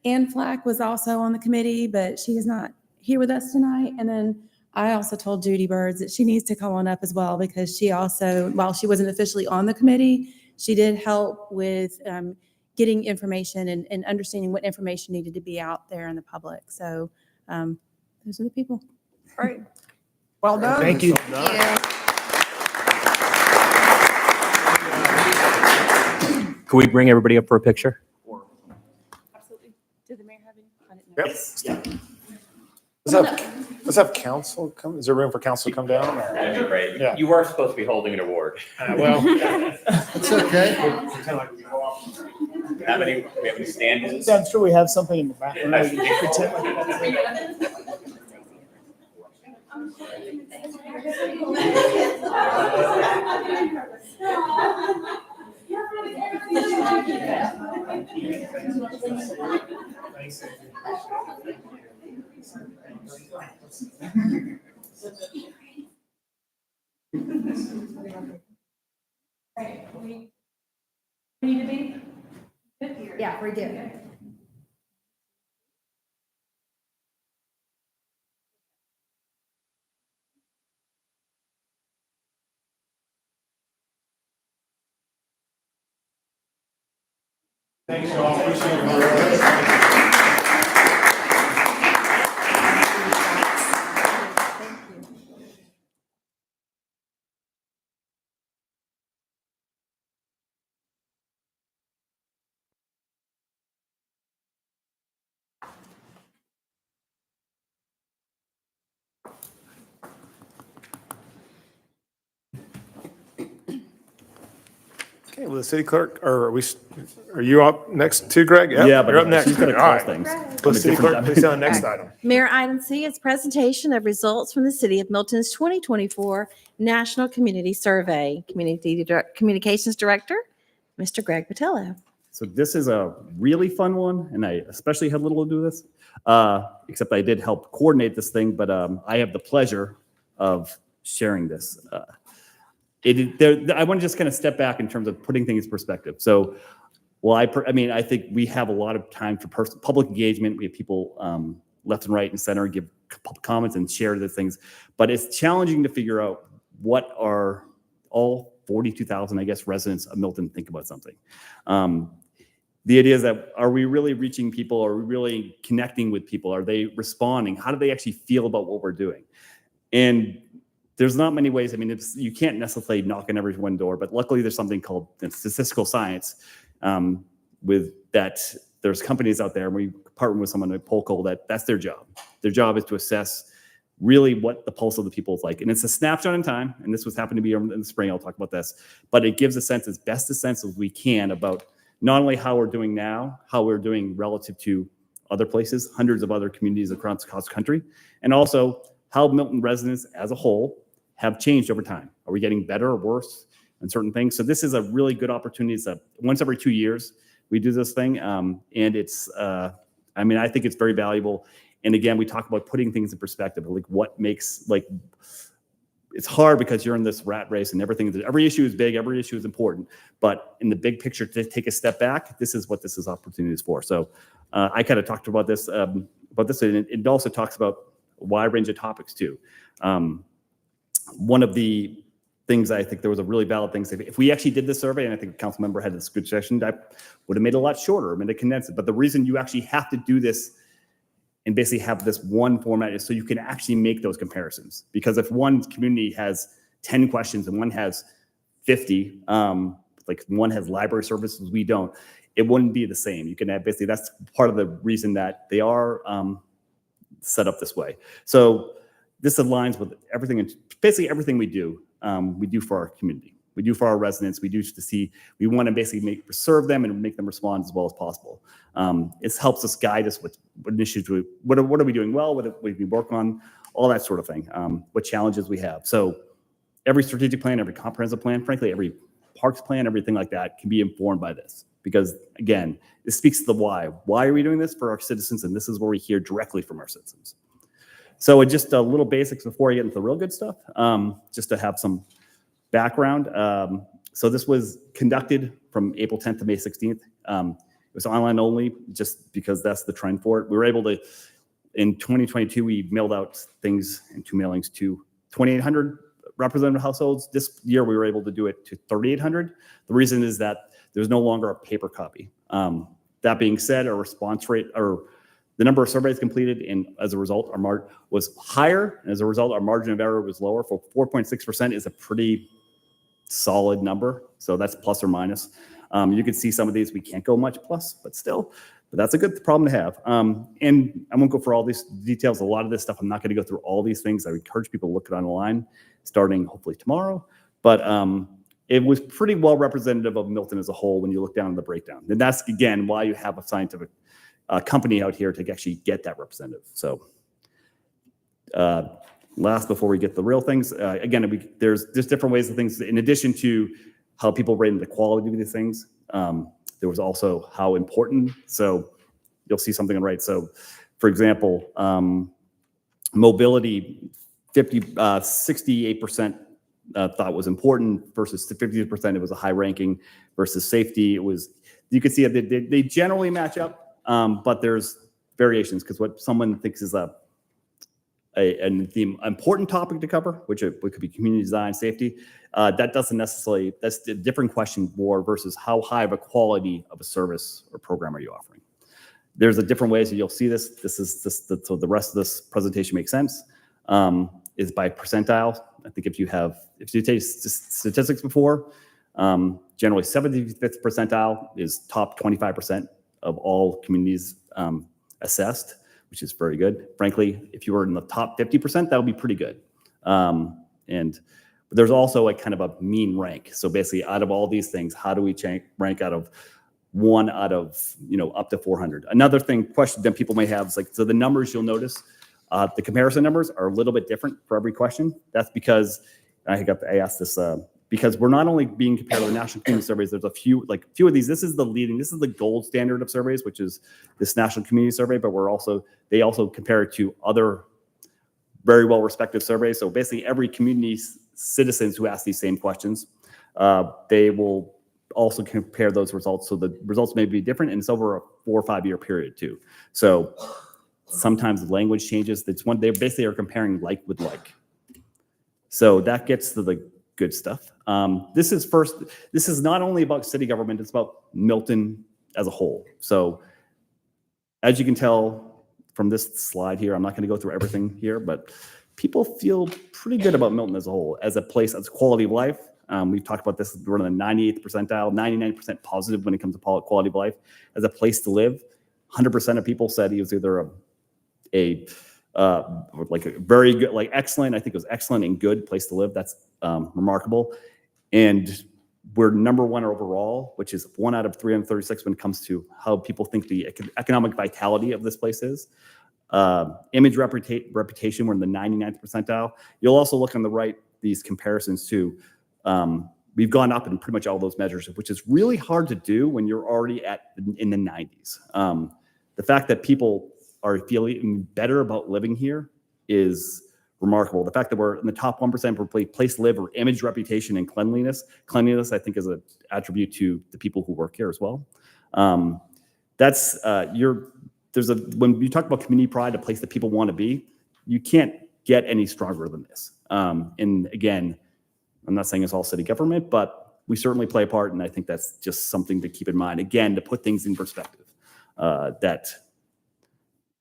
Speaker 13: Ann Flack was also on the committee, but she is not here with us tonight. And then I also told Judy Birds that she needs to come on up as well, because she also, while she wasn't officially on the committee, she did help with getting information and understanding what information needed to be out there in the public. So those are the people.
Speaker 1: Great. Well done.
Speaker 9: Thank you.
Speaker 12: Can we bring everybody up for a picture?
Speaker 13: Absolutely. Did the mayor have any? I didn't know.
Speaker 2: Yep. Let's have council come. Is there room for council to come down? or-
Speaker 12: That'd be great.
Speaker 2: Yeah.
Speaker 12: You were supposed to be holding an award.
Speaker 2: Well,
Speaker 8: It's okay.
Speaker 12: How many, do we have any stand-ins?
Speaker 9: I'm sure we have something in the background. We can pretend like that's it.
Speaker 6: Yeah, we do.
Speaker 2: thanks, y'all. Appreciate it. Okay, well, the city clerk, or are you up next too, Greg? Yep,
Speaker 10: Yeah, but
Speaker 2: you're up next.
Speaker 10: she's gonna
Speaker 2: All
Speaker 10: call
Speaker 2: right.
Speaker 10: things.
Speaker 2: Well, city clerk, please on the next item.
Speaker 5: Mayor, item C is presentation of results from the City of Milton's 2024 National Community Survey. Communications Director, Mr. Greg Patello.
Speaker 10: So this is a really fun one, and I especially had little to do with this, except I did help coordinate this thing, but I have the pleasure of sharing this. I want to just kind of step back in terms of putting things in perspective. So, well, I think we have a lot of time for public engagement. We have people left and right and center give public comments and share the things, but it's challenging to figure out what are all 42,000, I guess, residents of Milton think about something. The idea is that, are we really reaching people? Are we really connecting with people? Are they responding? How do they actually feel about what we're doing? And there's not many ways. I mean, you can't necessarily knock on every one door, but luckily there's something called statistical science with that. There's companies out there, and we partner with someone like Polko, that's their job. Their job is to assess really what the pulse of the people is like. And it's a snapshot in time, and this was happened to be in the spring, I'll talk about this, but it gives a sense, as best a sense as we can, about not only how we're doing now, how we're doing relative to other places, hundreds of other communities across the country, and also how Milton residents as a whole have changed over time. Are we getting better or worse in certain things? So this is a really good opportunity. It's once every 2 years we do this thing, and it's, I think it's very valuable. And again, we talk about putting things in perspective, like what makes, it's hard because you're in this rat race and every issue is big, every issue is important, but in the big picture, to take a step back, this is what this is opportunities for. So I kind of talked about this, and it also talks about a wide range of topics too. One of the things I think there was a really valid thing. If we actually did this survey, and I think a council member had this good session, I would have made it a lot shorter, to condense it. But the reason you actually have to do this and basically have this one format is so you can actually make those comparisons. Because if one community has 10 questions and one has 50, like one has library services, we don't, it wouldn't be the same. You can have basically, that's part of the reason that they are set up this way. So this aligns with everything, and basically everything we do for our community. We do for our residents. We do to see, we want to basically serve them and make them respond as well as possible. It helps us guide us with what initiatives, what are we doing well, what we work on, all that sort of thing, what challenges we have. So every strategic plan, every comprehensive plan, frankly, every parks plan, everything like that can be informed by this. Because again, it speaks to the why. Why are we doing this? For our citizens, and this is where we hear directly from our citizens. So just a little basics before I get into the real good stuff, just to have some background. So this was conducted from April 10th to May 16th. It was online only, just because that's the trend for it. We were able to, in 2022, we mailed out things in 2 mailings to 2,800 representative households. This year, we were able to do it to 3,800. The reason is that there's no longer a paper copy. That being said, our response rate, or the number of surveys completed, and as a result, our margin was higher. And as a result, our margin of error was lower. For 4.6% is a pretty solid number. So that's plus or minus. You can see some of these, we can't go much plus, but still, but that's a good problem to have. And I won't go for all these details. A lot of this stuff, I'm not going to go through all these things. I encourage people to look it online, starting hopefully tomorrow. But it was pretty well representative of Milton as a whole when you look down at the breakdown. And that's, again, why you have a scientific company out here to actually get that representative. So last, before we get the real things, again, there's different ways of things. In addition to how people rate the quality of these things, there was also how important. So you'll see something on the right. So for example, mobility, 68% thought was important versus 50% it was a high ranking, versus safety. It was, you can see they generally match up. But there's variations, because what someone thinks is an important topic to cover, which could be community design, safety, that doesn't necessarily, that's a different question more versus how high of a quality of a service or program are you offering. There's a different ways that you'll see this. This is just so the rest of this presentation makes sense, is by percentile. I think if you take statistics before, generally 75th percentile is top 25% of all communities assessed, which is very good. Frankly, if you were in the top 50%, that would be pretty good. But there's also a kind of a mean rank. So basically, out of all these things, how do we rank out of 1 out of, up to 400? Another question that people may have is like, so the numbers you'll notice, the comparison numbers are a little bit different for every question. That's because I asked this, because we're not only being compared to the national community surveys, there's a few of these. This is the gold standard of surveys, which is this national community survey, but they also compare it to other very well-respected surveys. So basically every community citizens who ask these same questions, they will also compare those results. So the results may be different, and it's over a 4 or 5 year period too. So sometimes the language changes. They basically are comparing like with like. So that gets to the good stuff. This is not only about city government, it's about Milton as a whole. So as you can tell from this slide here, I'm not going to go through everything here, but people feel pretty good about Milton as a whole, as a place, as quality of life. We've talked about this, we're in the 98th percentile, 99% positive when it comes to quality of life. As a place to live, 100% of people said he was either a very good, like excellent, I think it was excellent and good place to live. That's remarkable. And we're number 1 overall, which is 1 out of 336 when it comes to how people think the economic vitality of this place is. Image reputation, we're in the 99th percentile. You'll also look on the right, these comparisons too. We've gone up in pretty much all those measures, which is really hard to do when you're already in the 90s. The fact that people are feeling better about living here is remarkable. The fact that we're in the top 1% for place to live, or image, reputation, and cleanliness. Cleanliness, I think, is an attribute to the people who work here as well. When you talk about community pride, a place that people want to be, you can't get any stronger than this. And again, I'm not saying it's all city government, but we certainly play a part, and I think that's just something to keep in mind. Again, to put things in perspective, that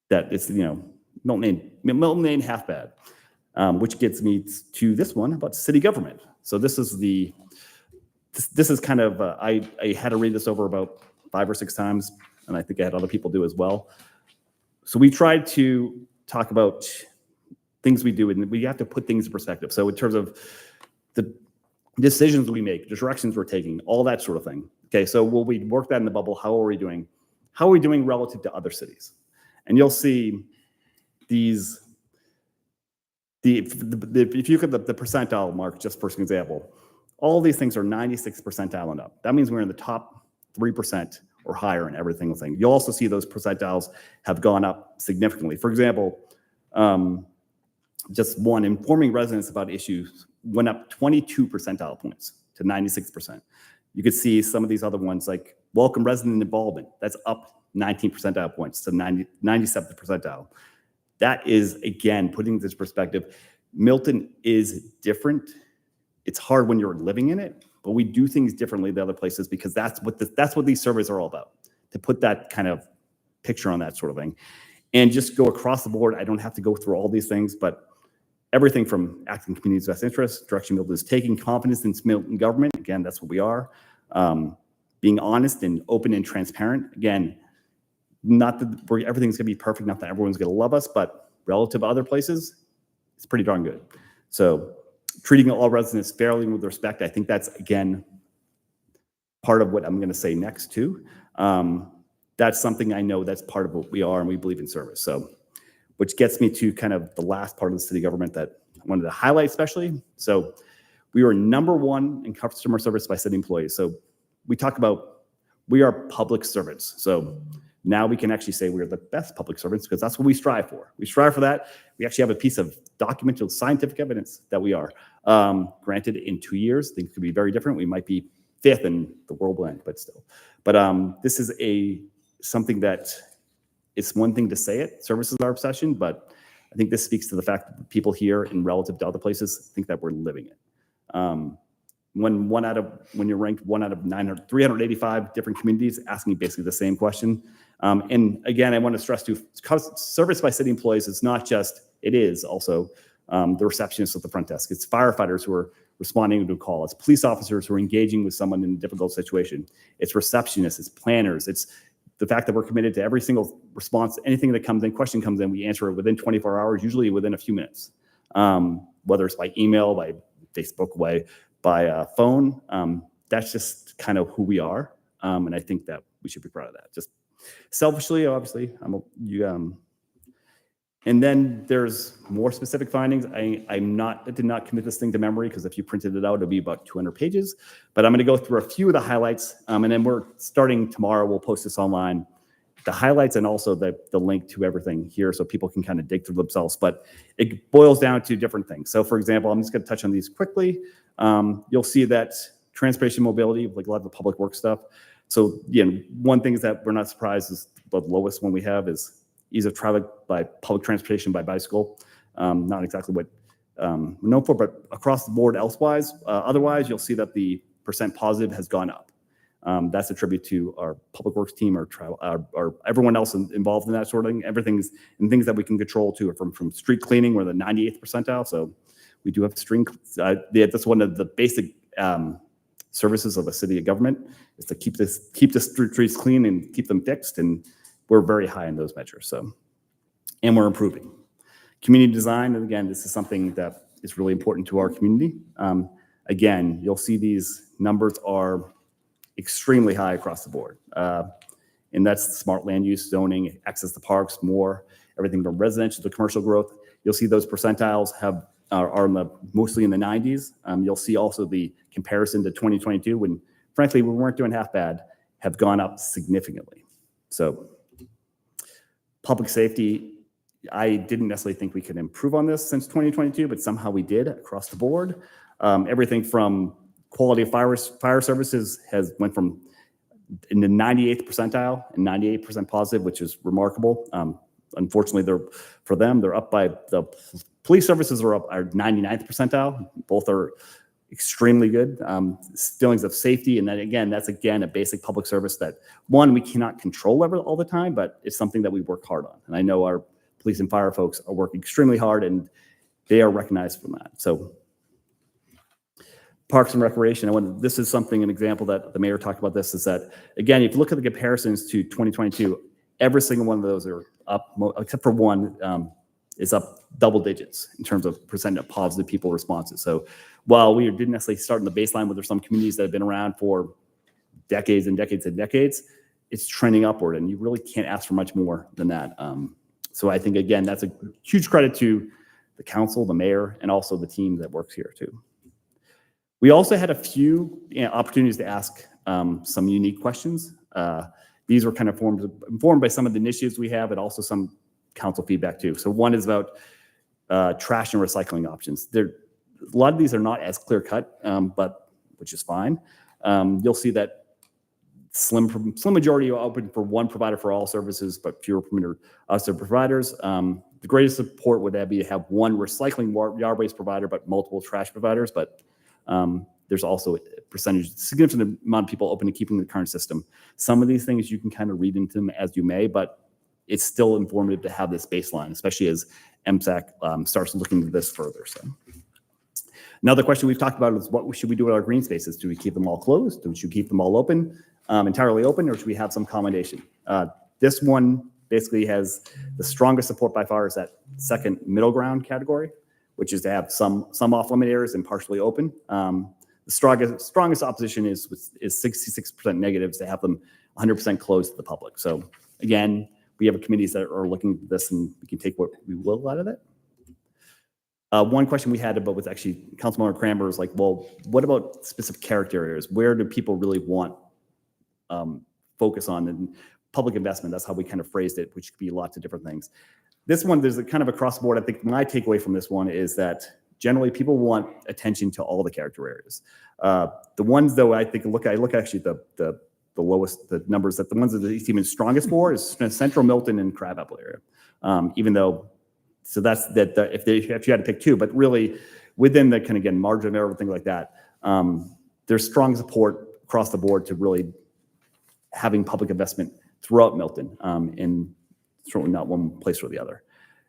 Speaker 10: it's, Milton ain't half bad. Which gets me to this one about city government. So this is kind of, I had to read this over about 5 or 6 times, and I think I had other people do as well. So we tried to talk about things we do, and we have to put things in perspective. So in terms of the decisions we make, the directions we're taking, all that sort of thing. Okay, so will we work that in the bubble? How are we doing? How are we doing relative to other cities? And you'll see these. If you look at the percentile mark, just for example, all these things are 96th percentile and up. That means we're in the top 3% or higher in every single thing. You'll also see those percentiles have gone up significantly. For example, just one, informing residents about issues went up 22 percentile points to 96%. You could see some of these other ones like welcome resident involvement. That's up 19 percentile points to 97th percentile. That is, again, putting this perspective, Milton is different. It's hard when you're living in it, but we do things differently than other places because that's what these surveys are all about, to put that kind of picture on that sort of thing. And just go across the board. I don't have to go through all these things, but everything from acting community's best interest, direction Milton is taking, confidence in Milton government, again, that's what we are. Being honest and open and transparent, again, not that everything's gonna be perfect, not that everyone's gonna love us, but relative to other places, it's pretty darn good. So treating all residents fairly and with respect, I think that's, again, part of what I'm gonna say next too. That's something I know that's part of what we are and we believe in service. So, which gets me to kind of the last part of the city government that I wanted to highlight especially. So we are #1 in customer service by city employees. So we talk about, we are public servants. So now we can actually say we're the best public servants because that's what we strive for. We strive for that. We actually have a piece of documented scientific evidence that we are. Granted, in 2 years, things could be very different. We might be 5th in the world will end, but still. But this is something that it's one thing to say it, service is our obsession, but I think this speaks to the fact that people here and relative to other places think that we're living it. When you're ranked 1 out of 385 different communities asking basically the same question. And again, I want to stress too, service by city employees is not just, it is also the receptionists at the front desk. It's firefighters who are responding to a call. It's police officers who are engaging with someone in a difficult situation. It's receptionists, it's planners, it's the fact that we're committed to every single response, anything that comes in, question comes in, we answer it within 24 hours, usually within a few minutes. Whether it's by email, by Facebook, by phone, that's just kind of who we are. And I think that we should be proud of that. Just selfishly, obviously, and then there's more specific findings. I did not commit this thing to memory because if you printed it out, it'll be about 200 pages. But I'm going to go through a few of the highlights, and then we're starting tomorrow. We'll post this online, the highlights and also the link to everything here, so people can kind of dig through themselves. But it boils down to different things. So, for example, I'm just going to touch on these quickly. You'll see that transportation mobility, like a lot of the public work stuff. So, one thing is that we're not surprised is the lowest one we have is ease of travel by public transportation by bicycle. Not exactly what we're known for, but across the board elsewise. Otherwise, you'll see that the percent positive has gone up. That's a tribute to our public works team or everyone else involved in that sort of thing. Everything's in things that we can control too, from street cleaning, we're the 98th percentile. So we do have street. That's one of the basic services of a city of government is to keep the streets clean and keep them fixed. And we're very high in those measures. So, and we're improving. Community design, and again, this is something that is really important to our community. Again, you'll see these numbers are extremely high across the board. And that's smart land use, zoning, access to parks, more, everything from residential to commercial growth. You'll see those percentiles are mostly in the 90s. You'll see also the comparison to 2022 when, frankly, we weren't doing half bad, have gone up significantly. So, public safety, I didn't necessarily think we could improve on this since 2022, but somehow we did across the board. Everything from quality of fire services went from in the 98th percentile and 98% positive, which is remarkable. Unfortunately, they're up by the police services are 99th percentile. Both are extremely good. Feelings of safety, and then again, that's a basic public service that we cannot control all the time, but it's something that we work hard on. And I know our police and fire folks are working extremely hard, and they are recognized for that. So, parks and recreation. This is an example that the mayor talked about. This is that again, if you look at the comparisons to 2022, every single one of those are up, except for one. Is up double digits in terms of percent of positive people responses. So while we didn't necessarily start in the baseline where there's some communities that have been around for decades and decades and decades, it's trending upward, and you really can't ask for much more than that. So I think, again, that's a huge credit to the council, the mayor, and also the team that works here too. We also had a few opportunities to ask some unique questions. These were kind of informed by some of the initiatives we have, and also some council feedback too. So one is about trash and recycling options. A lot of these are not as clear cut, but which is fine. You'll see that slim majority are open for one provider for all services, but fewer permitted other providers. The greatest support would be to have one recycling yard waste provider, but multiple trash providers. But there's also a significant amount of people open to keeping the current system. Some of these things you can kind of read into them as you may, but it's still informative to have this baseline, especially as MSAC starts looking into this further. So another question we've talked about is what should we do with our green spaces? Do we keep them all closed? Do we keep them all open, entirely open, or should we have some combination? This one basically has the strongest support by far is that second middle ground category, which is to have some off-limit areas and partially open. The strongest opposition is 66% negatives to have them 100% closed to the public. So again, we have committees that are looking at this, and we can take what we will out of it. One question we had about was actually Councilmember Cranber is like, well, what about specific character areas? Where do people really want focus on? And public investment, that's how we kind of phrased it, which could be lots of different things. This one, there's a kind of across the board. I think my takeaway from this one is that generally people want attention to all the character areas. The ones though, I look actually the lowest, the numbers that the ones that the team is strongest for is Central, Milton, and Crabapple area. Even though, so that's that if you had to pick two, but really within the kind of again margin of error, everything like that, there's strong support across the board to really having public investment throughout Milton, and certainly not one place or the other.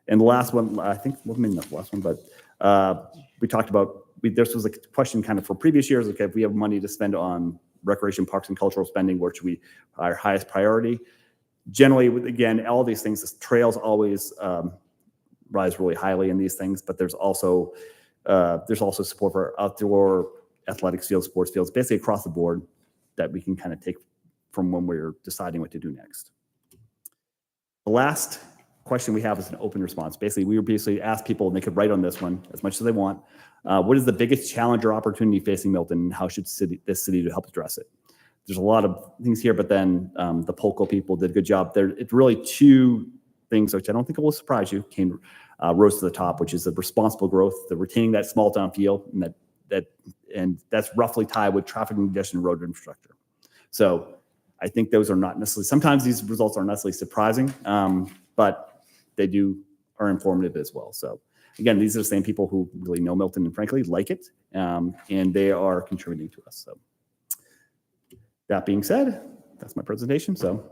Speaker 10: And the last one, I think, well, maybe not the last one, but we talked about, this was a question kind of for previous years, okay, if we have money to spend on recreation, parks, and cultural spending, which we our highest priority. Generally, again, all these things, the trails always rise really highly in these things, but there's also support for outdoor athletics fields, sports fields, basically across the board that we can kind of take from when we're deciding what to do next. The last question we have is an open response. Basically, we asked people, and they could write on this one as much as they want. What is the biggest challenge or opportunity facing Milton, and how should this city to help address it? There's a lot of things here, but then the POCO people did a good job. It's really two things which I don't think will surprise you rose to the top, which is the responsible growth, the retaining that small town feel, and that's roughly tied with traffic congestion and road infrastructure. So I think those are not necessarily, sometimes these results aren't necessarily surprising, but they are informative as well. So again, these are the same people who really know Milton and frankly like it, and they are contributing to us. So that being said, that's my presentation. So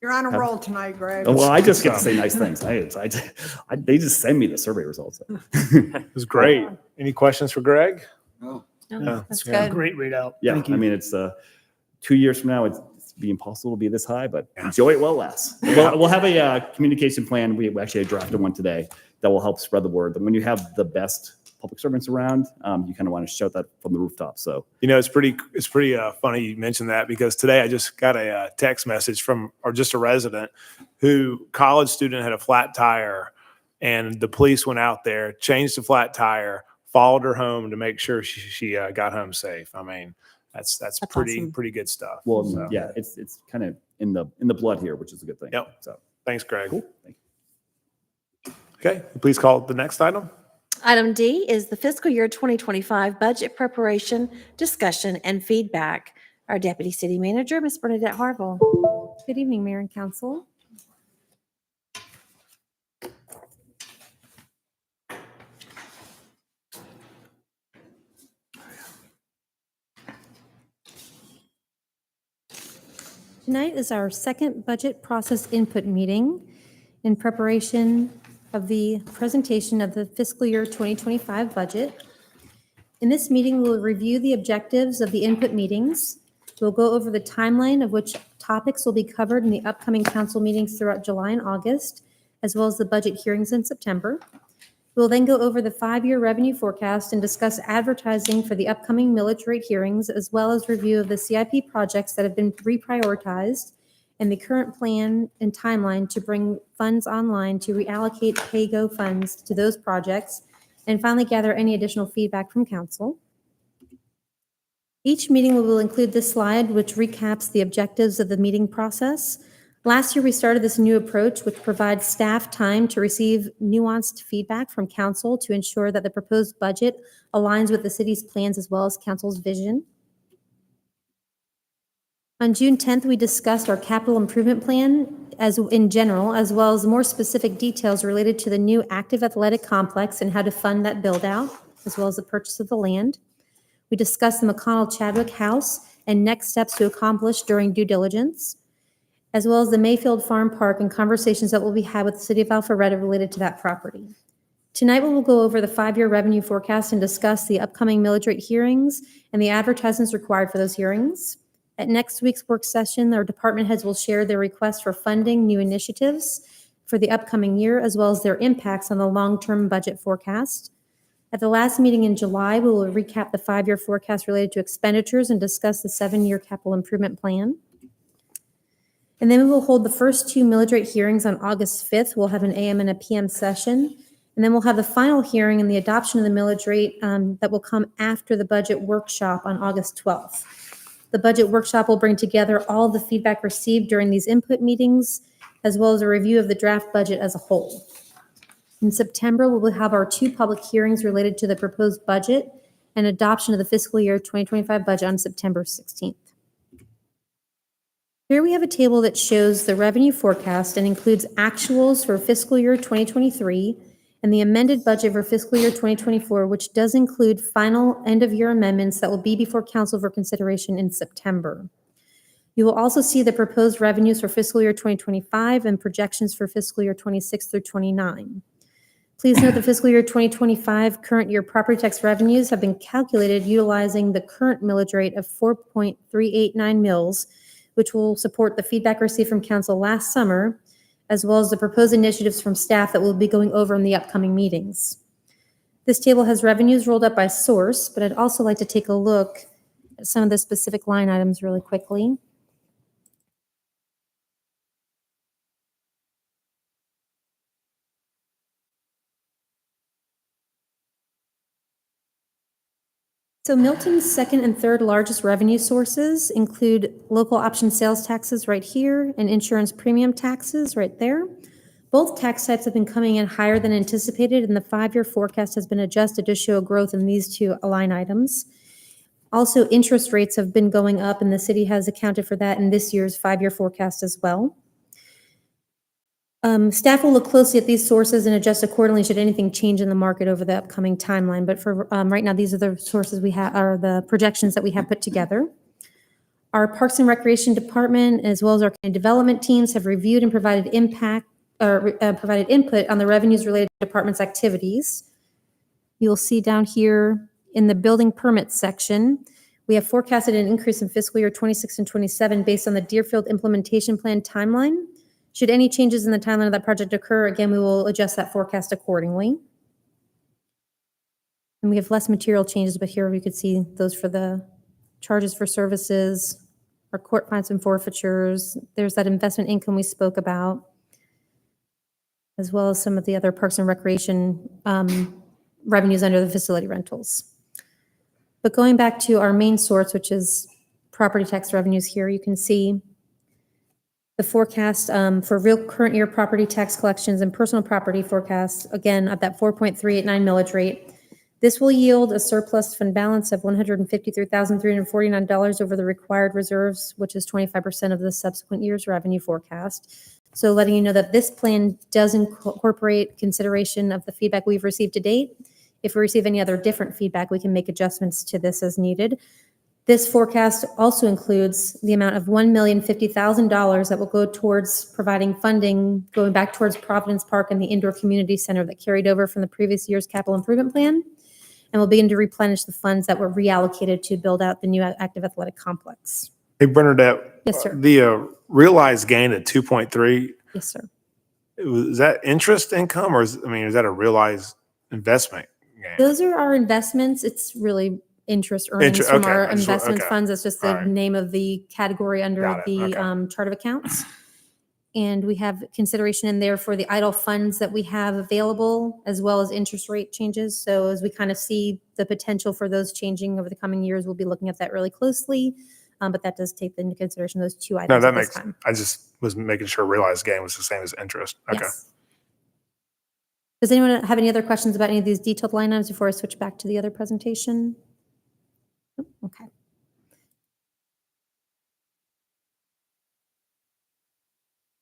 Speaker 1: You're on a roll tonight, Greg.
Speaker 10: well, I just get to say nice things. They just send me the survey results.
Speaker 2: It was great. Any questions for Greg?
Speaker 8: No.
Speaker 1: No, that's
Speaker 2: Yeah.
Speaker 1: good.
Speaker 9: Great readout.
Speaker 10: Yeah,
Speaker 9: Thank you.
Speaker 10: I mean, it's 2 years from now, it's be impossible to be this high, but enjoy it while it lasts. We'll have a communication plan. We actually drafted one today that will help spread the word. And when you have the best public servants around, you kind of want to shout that from the rooftop. So,
Speaker 2: It's pretty funny you mentioned that, because today I just got a text message from, or just a resident who college student had a flat tire, and the police went out there, changed the flat tire, followed her home to make sure she got home safe. I mean, that's pretty good stuff.
Speaker 10: well,
Speaker 2: So,
Speaker 10: yeah, it's kind of in the blood here, which is a good thing.
Speaker 2: Yep.
Speaker 10: So
Speaker 2: Thanks, Greg.
Speaker 10: cool. Thank you.
Speaker 2: Okay, please call the next item.
Speaker 5: Item D is the fiscal year 2025 budget preparation, discussion, and feedback. Our Deputy City Manager, Ms. Bernadette Harville.
Speaker 14: Good evening, Mayor and Council. Tonight is our second budget process input meeting in preparation of the presentation of the fiscal year 2025 budget. In this meeting, we'll review the objectives of the input meetings. We'll go over the timeline of which topics will be covered in the upcoming council meetings throughout July and August, as well as the budget hearings in September. We'll then go over the 5-year revenue forecast and discuss advertising for the upcoming millage rate hearings, as well as review of the CIP projects that have been reprioritized and the current plan and timeline to bring funds online to reallocate pay-go funds to those projects, and finally gather any additional feedback from council. Each meeting will include this slide, which recaps the objectives of the meeting process. Last year, we started this new approach, which provides staff time to receive nuanced feedback from council to ensure that the proposed budget aligns with the city's plans as well as council's vision. On June 10th, we discussed our capital improvement plan in general, as well as more specific details related to the new active athletic complex and how to fund that build out, as well as the purchase of the land. We discussed the McConnell Chadwick House and next steps to accomplish during due diligence, as well as the Mayfield Farm Park and conversations that will be had with the city of Alpharetta related to that property. Tonight, we will go over the 5-year revenue forecast and discuss the upcoming millage rate hearings and the advertisements required for those hearings. At next week's work session, our department heads will share their requests for funding new initiatives for the upcoming year, as well as their impacts on the long-term budget forecast. At the last meeting in July, we will recap the 5-year forecast related to expenditures and discuss the 7-year capital improvement plan. And then we will hold the first 2 millage rate hearings on August 5th. We'll have an AM and a PM session. And then we'll have the final hearing and the adoption of the millage rate that will come after the budget workshop on August 12th. The budget workshop will bring together all the feedback received during these input meetings, as well as a review of the draft budget as a whole. In September, we will have our 2 public hearings related to the proposed budget and adoption of the fiscal year 2025 budget on September 16th. Here we have a table that shows the revenue forecast and includes actuals for fiscal year 2023 and the amended budget for fiscal year 2024, which does include final end-of-year amendments that will be before council for consideration in September. You will also see the proposed revenues for fiscal year 2025 and projections for fiscal year 26 through 29. Please note the fiscal year 2025 current year property tax revenues have been calculated utilizing the current millage rate of 4.389 mils, which will support the feedback received from council last summer, as well as the proposed initiatives from staff that we'll be going over in the upcoming meetings. This table has revenues rolled up by source, but I'd also like to take a look at some of the specific line items really quickly. So Milton's second and third largest revenue sources include local option sales taxes right here and insurance premium taxes right there. Both tax types have been coming in higher than anticipated, and the 5-year forecast has been adjusted to show growth in these 2 line items. Also, interest rates have been going up, and the city has accounted for that in this year's 5-year forecast as well. Staff will look closely at these sources and adjust accordingly should anything change in the market over the upcoming timeline. But for right now, these are the sources we have, are the projections that we have put together. Our Parks and Recreation Department, as well as our community development teams, have reviewed and provided provided input on the revenues related to department's activities. You'll see down here in the building permits section, we have forecasted an increase in fiscal year 26 and 27 based on the Deerfield implementation plan timeline. Should any changes in the timeline of that project occur, again, we will adjust that forecast accordingly. And we have less material changes, but here we could see those for the charges for services, our court fines and forfeitures. There's that investment income we spoke about, as well as some of the other Parks and Recreation revenues under the facility rentals. But going back to our main source, which is property tax revenues here, you can see the forecast for real current year property tax collections and personal property forecasts, again, at that 4.389 millage rate. This will yield a surplus fund balance of $153,349 over the required reserves, which is 25% of the subsequent year's revenue forecast. So letting you know that this plan does incorporate consideration of the feedback we've received to date. If we receive any other different feedback, we can make adjustments to this as needed. This forecast also includes the amount of $1,050,000 that will go towards providing funding, going back towards Providence Park and the Indoor Community Center that carried over from the previous year's capital improvement plan. And we'll begin to replenish the funds that were reallocated to build out the new active athletic complex.
Speaker 2: Hey, Bernadette.
Speaker 14: Yes, sir.
Speaker 2: The realized gain at 2.3,
Speaker 14: Yes, sir.
Speaker 2: is that interest income or is that a realized investment gain?
Speaker 14: Those are our investments. It's really interest earnings from our investment funds. That's just the name of the category under the chart of accounts. And we have consideration in there for the idle funds that we have available, as well as interest rate changes. So as we kind of see the potential for those changing over the coming years, we'll be looking at that really closely. but that does take into consideration those two
Speaker 2: No,
Speaker 14: items
Speaker 2: that
Speaker 14: at this
Speaker 2: makes,
Speaker 14: time.
Speaker 2: I just was making sure realized gain was the same as interest. Okay.
Speaker 14: Yes. Does anyone have any other questions about any of these detailed line items before I switch back to the other presentation? Nope, okay.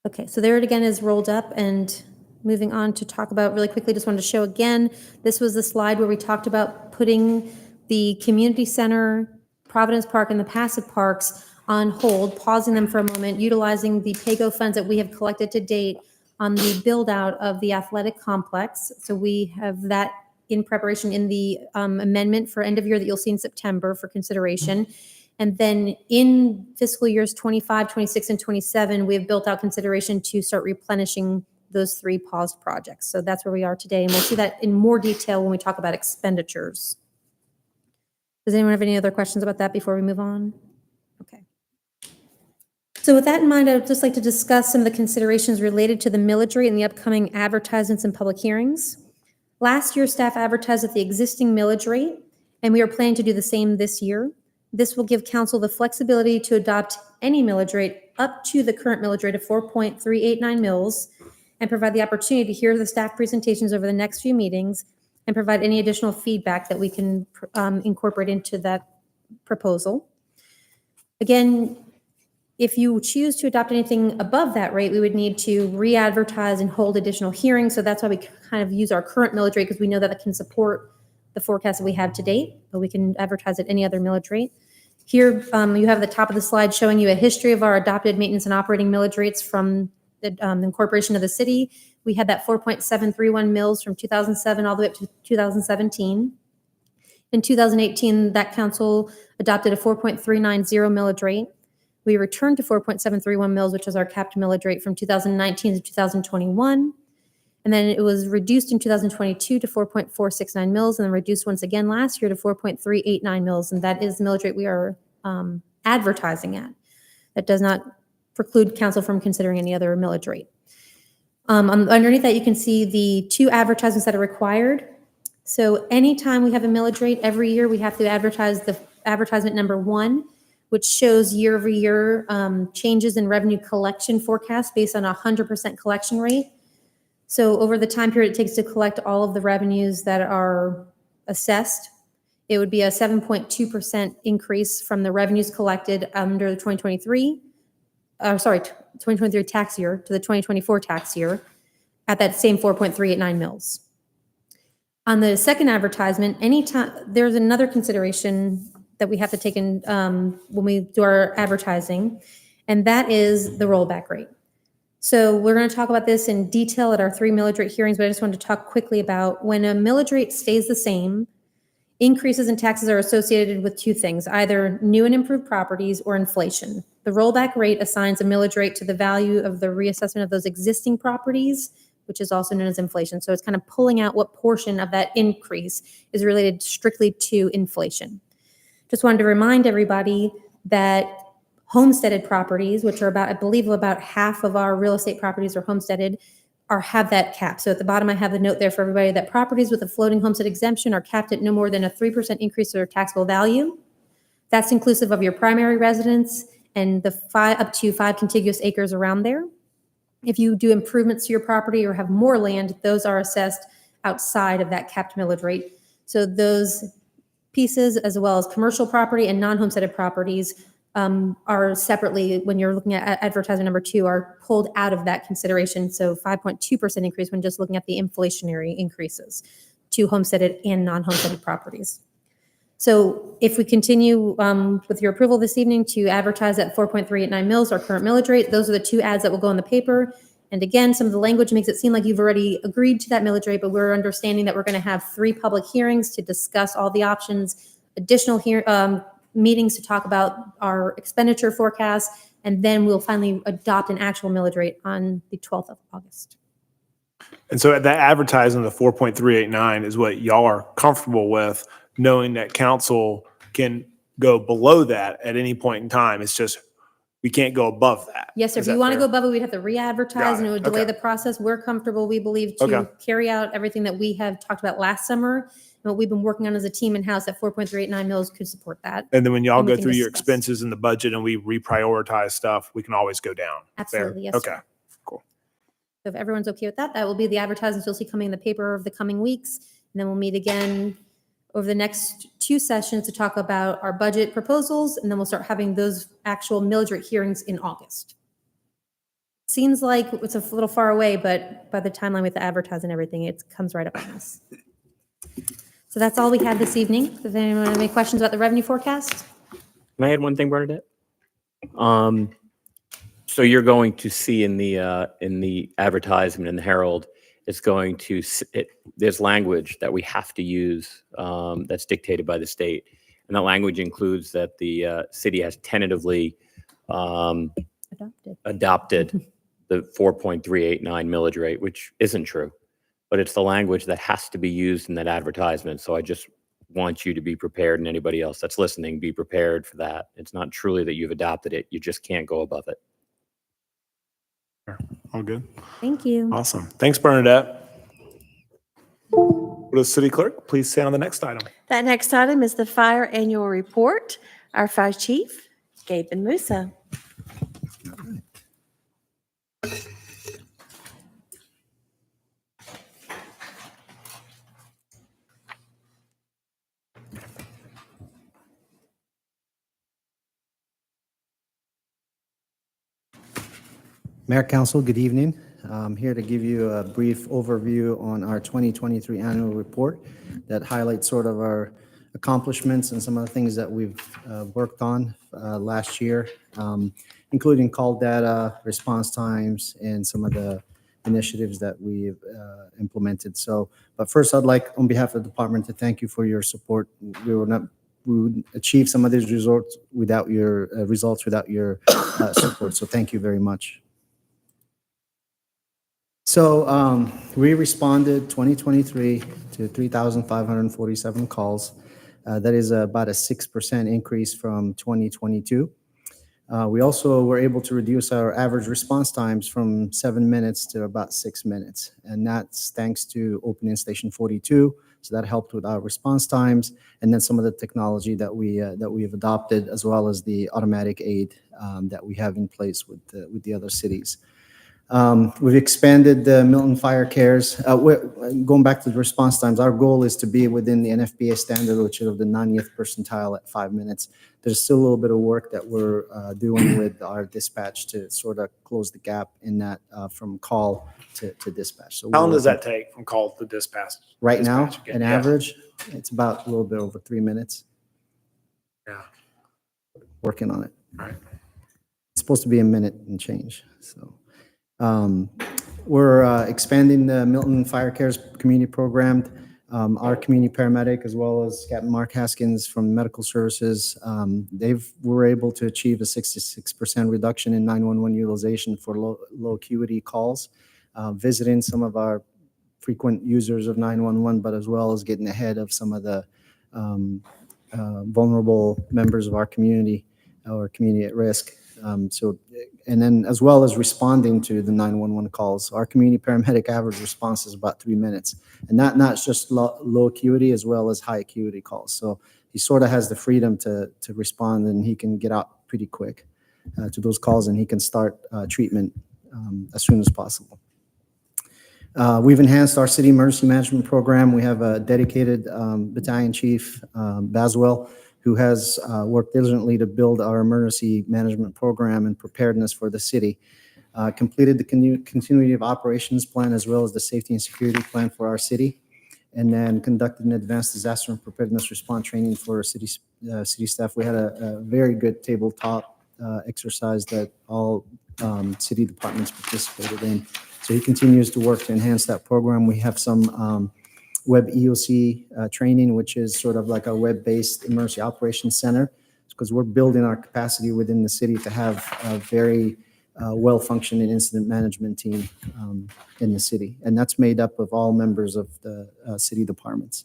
Speaker 14: Okay, so there it again is rolled up, and moving on to talk about really quickly, just wanted to show again, this was the slide where we talked about putting the community center, Providence Park, and the passive parks on hold, pausing them for a moment, utilizing the PAYGO funds that we have collected to date on the build out of the athletic complex. So we have that in preparation in the amendment for end of year that you'll see in September for consideration. And then in fiscal years 25, 26, and 27, we have built out consideration to start replenishing those three paused projects. So that's where we are today. And we'll see that in more detail when we talk about expenditures. Does anyone have any other questions about that before we move on? Okay. So with that in mind, I would just like to discuss some of the considerations related to the millage rate and the upcoming advertisements and public hearings. Last year, staff advertised at the existing millage rate, and we are planning to do the same this year. This will give council the flexibility to adopt any millage rate up to the current millage rate of 4.389 mils and provide the opportunity to hear the staff presentations over the next few meetings and provide any additional feedback that we can incorporate into that proposal. Again, if you choose to adopt anything above that rate, we would need to re-advertise and hold additional hearings. So that's why we kind of use our current millage rate, because we know that it can support the forecast that we have to date, but we can advertise at any other millage rate. Here, you have the top of the slide showing you a history of our adopted maintenance and operating millage rates from the incorporation of the city. We had that 4.731 mils from 2007 all the way up to 2017. In 2018, that council adopted a 4.390 millage rate. We returned to 4.731 mils, which is our capped millage rate from 2019 to 2021. And then it was reduced in 2022 to 4.469 mils, and then reduced once again last year to 4.389 mils. And that is the millage rate we are advertising at. That does not preclude council from considering any other millage rate. Underneath that, you can see the two advertisements that are required. So anytime we have a millage rate, every year we have to advertise the advertisement number 1, which shows year-over-year changes in revenue collection forecast based on a 100% collection rate. So over the time period it takes to collect all of the revenues that are assessed, it would be a 7.2% increase from the revenues collected under the 2023 tax year to the 2024 tax year at that same 4.389 mils. On the second advertisement, anytime there's another consideration that we have to take in when we do our advertising, and that is the rollback rate. So we're going to talk about this in detail at our 3 millage rate hearings, but I just wanted to talk quickly about when a millage rate stays the same, increases in taxes are associated with 2 things, either new and improved properties or inflation. The rollback rate assigns a millage rate to the value of the reassessment of those existing properties, which is also known as inflation. So it's kind of pulling out what portion of that increase is related strictly to inflation. Just wanted to remind everybody that homesteaded properties, which are about, I believe about half of our real estate properties are homesteaded, have that cap. So at the bottom, I have the note there for everybody that properties with a floating homestead exemption are capped at no more than a 3% increase to their taxable value. That's inclusive of your primary residence and the up to 5 contiguous acres around there. If you do improvements to your property or have more land, those are assessed outside of that capped millage rate. So those pieces, as well as commercial property and non-homesteaded properties, are separately, when you're looking at advertisement number 2, are pulled out of that consideration. So 5.2% increase when just looking at the inflationary increases to homesteaded and non-homesteaded properties. So if we continue with your approval this evening to advertise at 4.389 mils, our current millage rate, those are the 2 ads that will go in the paper. And again, some of the language makes it seem like you've already agreed to that millage rate, but we're understanding that we're going to have 3 public hearings to discuss all the options, additional meetings to talk about our expenditure forecast, and then we'll finally adopt an actual millage rate on the 12th of August.
Speaker 2: And so that advertising, the 4.389 is what y'all are comfortable with, knowing that council can go below that at any point in time. It's just, we can't go above that.
Speaker 14: Yes, sir.
Speaker 2: Is
Speaker 14: If you
Speaker 2: that
Speaker 14: want to
Speaker 2: fair?
Speaker 14: go above it, we'd have to re-advertise and it would delay
Speaker 2: Okay.
Speaker 14: the process. We're comfortable, we believe, to
Speaker 2: Okay.
Speaker 14: carry out everything that we have talked about last summer what we've been working on as a team in-house at 4.389 mils could support that.
Speaker 2: And then when y'all
Speaker 14: And we
Speaker 2: go
Speaker 14: can
Speaker 2: through your
Speaker 14: discuss.
Speaker 2: expenses in the budget and we reprioritize stuff, we can always go down. Fair?
Speaker 14: Absolutely, yes,
Speaker 2: Okay,
Speaker 14: sir.
Speaker 2: cool.
Speaker 14: So if everyone's okay with that, that will be the advertisements you'll see coming in the paper over the coming weeks. And then we'll meet again over the next 2 sessions to talk about our budget proposals, and then we'll start having those actual millage rate hearings in August. Seems like it's a little far away, but by the timeline with the advertising and everything, it comes right up on us. So that's all we had this evening. Does anyone have any questions about the revenue forecast?
Speaker 12: Can I add one thing, Bernadette? So you're going to see in the advertisement in the Herald, it's going to, there's language that we have to use that's dictated by the state. And that language includes that the city has tentatively adopted the 4.389 millage rate, which isn't true, but it's the language that has to be used in that advertisement. So I just want you to be prepared, and anybody else that's listening, be prepared for that. It's not truly that you've adopted it. You just can't go above it.
Speaker 2: All good.
Speaker 14: Thank you.
Speaker 2: Awesome. Thanks, Bernadette. Will the city clerk please say on the next item?
Speaker 5: That next item is the fire annual report. Our fire chief, Gabe and Musa.
Speaker 15: Mayor, Council, good evening. I'm here to give you a brief overview on our 2023 annual report that highlights sort of our accomplishments and some of the things that we've worked on last year, including call data, response times, and some of the initiatives that we've implemented. But first, I'd like, on behalf of the department, to thank you for your support. We would achieve some of these results without your support. So thank you very much. So we responded 2023 to 3,547 calls. That is about a 6% increase from 2022. We also were able to reduce our average response times from 7 minutes to about 6 minutes. And that's thanks to opening Station 42. So that helped with our response times. And then some of the technology that we have adopted, as well as the automatic aid that we have in place with the other cities. We've expanded the Milton Fire Cares. Going back to the response times, our goal is to be within the NFPA standard, which is of the 90th percentile at 5 minutes. There's still a little bit of work that we're doing with our dispatch to sort of close the gap in that from call to dispatch. So
Speaker 2: How long does that take from call to dispatch?
Speaker 15: Right now,
Speaker 2: again?
Speaker 15: an average, it's about a little bit over 3 minutes.
Speaker 2: Yeah.
Speaker 15: Working on it.
Speaker 2: Right.
Speaker 15: It's supposed to be a minute and change. So. We're expanding the Milton Fire Cares community program. Our community paramedic, as well as Captain Mark Haskins from Medical Services, were able to achieve a 66% reduction in 911 utilization for low acuity calls, visiting some of our frequent users of 911, but as well as getting ahead of some of the vulnerable members of our community or community at risk. And then as well as responding to the 911 calls. Our community paramedic average response is about 3 minutes. And not just low acuity as well as high acuity calls. So he sort of has the freedom to respond, and he can get out pretty quick to those calls, and he can start treatment as soon as possible. We've enhanced our city emergency management program. We have a dedicated battalion chief, Baswell, who has worked diligently to build our emergency management program and preparedness for the city. Completed the continuity of operations plan as well as the safety and security plan for our city, and then conducted an advanced disaster and preparedness response training for city staff. We had a very good tabletop exercise that all city departments participated in. So he continues to work to enhance that program. We have some web EOC training, which is sort of like a web-based emergency operations center, because we're building our capacity within the city to have a very well-functioning incident management team in the city. And that's made up of all members of the city departments.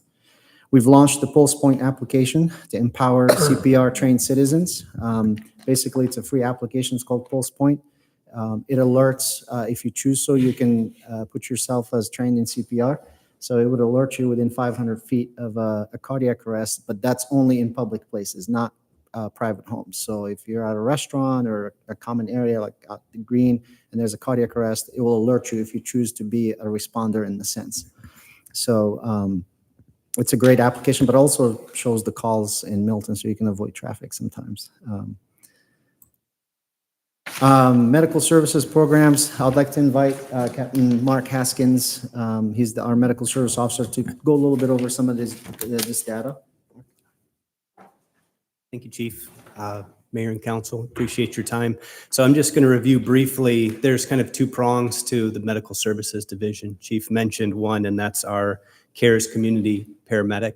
Speaker 15: We've launched the Pulse Point application to empower CPR-trained citizens. Basically, it's a free application. It's called Pulse Point. It alerts, if you choose so, you can put yourself as trained in CPR. So it would alert you within 500 feet of a cardiac arrest, but that's only in public places, not private homes. So if you're at a restaurant or a common area like out the green and there's a cardiac arrest, it will alert you if you choose to be a responder in the sense. So it's a great application, but also shows the calls in Milton so you can avoid traffic sometimes. Medical services programs, I'd like to invite Captain Mark Haskins. He's our medical service officer to go a little bit over some of this data.
Speaker 16: Thank you, Chief. Mayor and Council, appreciate your time. So I'm just going to review briefly. There's kind of two prongs to the Medical Services Division. Chief mentioned one, and that's our CARES Community Paramedic.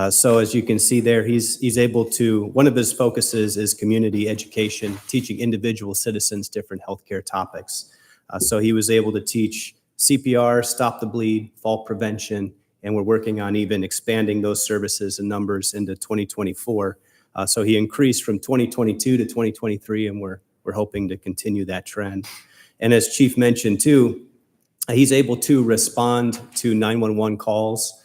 Speaker 16: So as you can see there, he's able to, one of his focuses is community education, teaching individual citizens different healthcare topics. So he was able to teach CPR, stop the bleed, fall prevention, and we're working on even expanding those services and numbers into 2024. So he increased from 2022 to 2023, and we're hoping to continue that trend. And as Chief mentioned too, he's able to respond to 911 calls.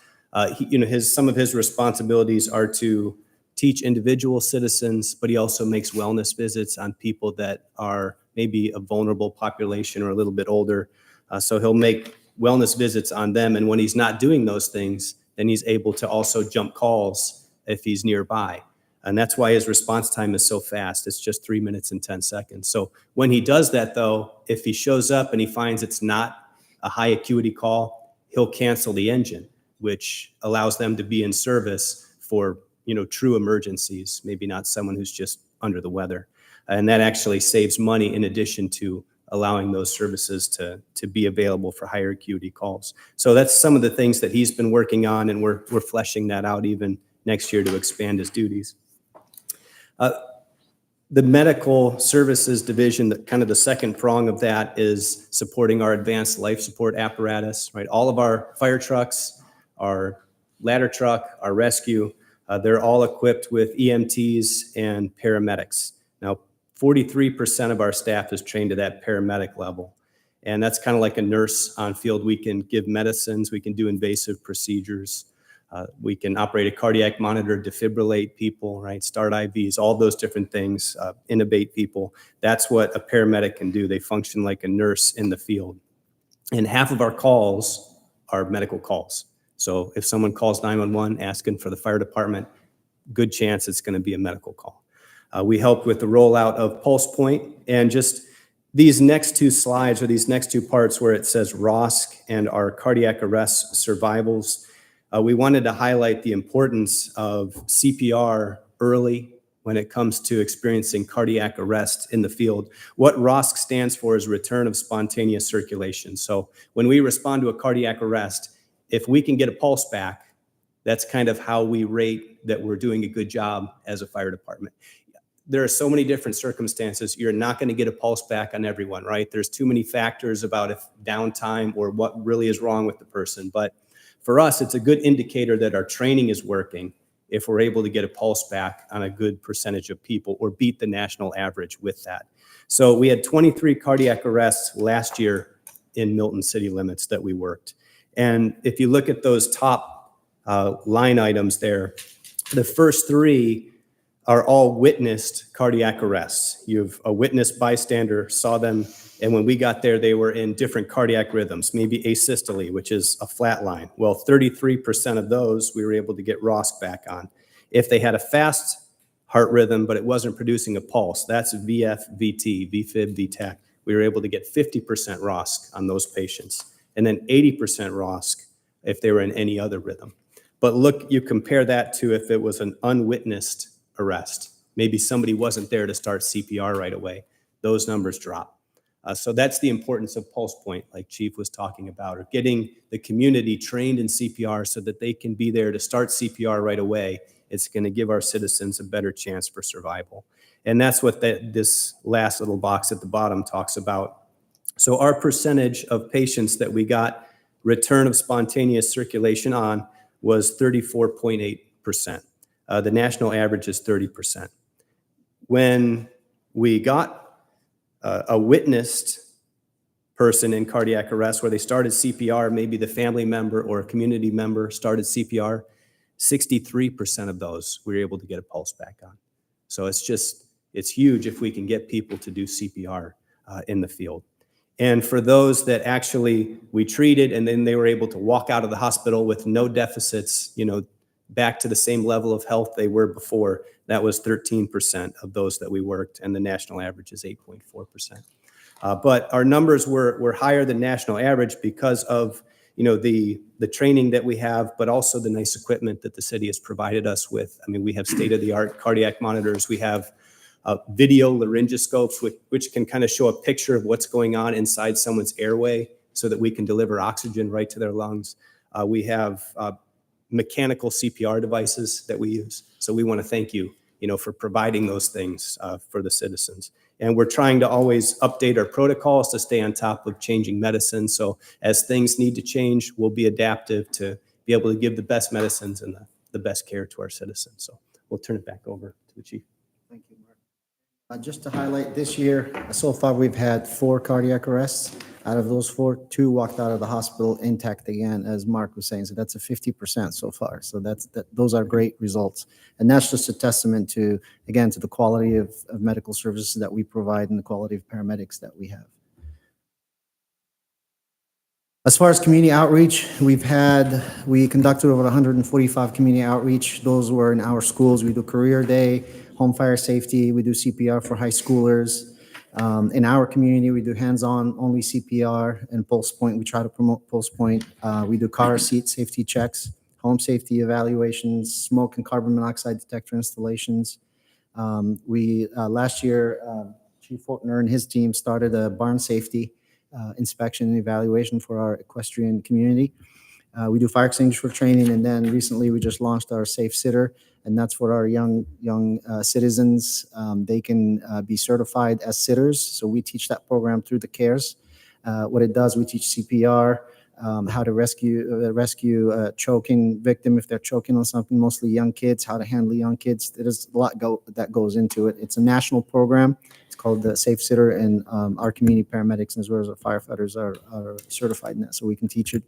Speaker 16: Some of his responsibilities are to teach individual citizens, but he also makes wellness visits on people that are maybe a vulnerable population or a little bit older. So he'll make wellness visits on them, and when he's not doing those things, then he's able to also jump calls if he's nearby. And that's why his response time is so fast. It's just 3 minutes and 10 seconds. So when he does that, though, if he shows up and he finds it's not a high acuity call, he'll cancel the engine, which allows them to be in service for, true emergencies, maybe not someone who's just under the weather. And that actually saves money in addition to allowing those services to be available for higher acuity calls. So that's some of the things that he's been working on, and we're fleshing that out even next year to expand his duties. The Medical Services Division, kind of the second prong of that, is supporting our advanced life support apparatus, right? All of our fire trucks, our ladder truck, our rescue, they're all equipped with EMTs and paramedics. Now, 43% of our staff is trained to that paramedic level. And that's kind of like a nurse on field. We can give medicines, we can do invasive procedures. We can operate a cardiac monitor, defibrillate people, right? Start IVs, all those different things, intubate people. That's what a paramedic can do. They function like a nurse in the field. And half of our calls are medical calls. So if someone calls 911 asking for the fire department, good chance it's going to be a medical call. We helped with the rollout of Pulse Point, and just these next two slides, or these next two parts where it says ROSC and our cardiac arrest survivals, we wanted to highlight the importance of CPR early when it comes to experiencing cardiac arrest in the field. What ROSC stands for is return of spontaneous circulation. So when we respond to a cardiac arrest, if we can get a pulse back, that's kind of how we rate that we're doing a good job as a fire department. There are so many different circumstances. You're not going to get a pulse back on everyone, right? There's too many factors about if downtime or what really is wrong with the person. But for us, it's a good indicator that our training is working if we're able to get a pulse back on a good percentage of people or beat the national average with that. So we had 23 cardiac arrests last year in Milton city limits that we worked. And if you look at those top line items there, the first three are all witnessed cardiac arrests. You've a witness bystander saw them, and when we got there, they were in different cardiac rhythms, maybe asystole, which is a flat line. Well, 33% of those we were able to get ROSC back on. If they had a fast heart rhythm, but it wasn't producing a pulse, that's VF, VT, VFib, VTAC. We were able to get 50% ROSC on those patients, and then 80% ROSC if they were in any other rhythm. But look, you compare that to if it was an unwitnessed arrest. Maybe somebody wasn't there to start CPR right away. Those numbers drop. So that's the importance of Pulse Point, like Chief was talking about, or getting the community trained in CPR so that they can be there to start CPR right away. It's going to give our citizens a better chance for survival. And that's what this last little box at the bottom talks about. So our percentage of patients that we got return of spontaneous circulation on was 34.8%. The national average is 30%. When we got a witnessed person in cardiac arrest where they started CPR, maybe the family member or a community member started CPR, 63% of those we were able to get a pulse back on. So it's huge if we can get people to do CPR in the field. And for those that actually we treated and then they were able to walk out of the hospital with no deficits, back to the same level of health they were before, that was 13% of those that we worked, and the national average is 8.4%. But our numbers were higher than national average because of the training that we have, but also the nice equipment that the city has provided us with. I mean, we have state-of-the-art cardiac monitors. We have video laryngoscopes, which can kind of show a picture of what's going on inside someone's airway so that we can deliver oxygen right to their lungs. We have mechanical CPR devices that we use. So we want to thank you, for providing those things for the citizens. And we're trying to always update our protocols to stay on top of changing medicine. So as things need to change, we'll be adaptive to be able to give the best medicines and the best care to our citizens. So we'll turn it back over to the chief.
Speaker 15: Thank you, Mark. Just to highlight, this year, so far, we've had 4 cardiac arrests. Out of those 4, 2 walked out of the hospital intact again, as Mark was saying. So that's a 50% so far. So those are great results. And that's just a testament to, again, to the quality of medical services that we provide and the quality of paramedics that we have. As far as community outreach, we conducted over 145 community outreach. Those were in our schools. We do career day, home fire safety. We do CPR for high schoolers. In our community, we do hands-on only CPR and Pulse Point. We try to promote Pulse Point. We do car seat safety checks, home safety evaluations, smoke and carbon monoxide detector installations. Last year, Chief Fortner and his team started a barn safety inspection and evaluation for our equestrian community. We do fire extinguisher training, and then recently we just launched our Safe Sitter, and that's for our young citizens. They can be certified as sitters, so we teach that program through the CARES. What it does, we teach CPR, how to rescue a choking victim if they're choking on something, mostly young kids, how to handle young kids. There's a lot that goes into it. It's a national program. It's called the Safe Sitter, and our community paramedics as well as our firefighters are certified in that, so we can teach it.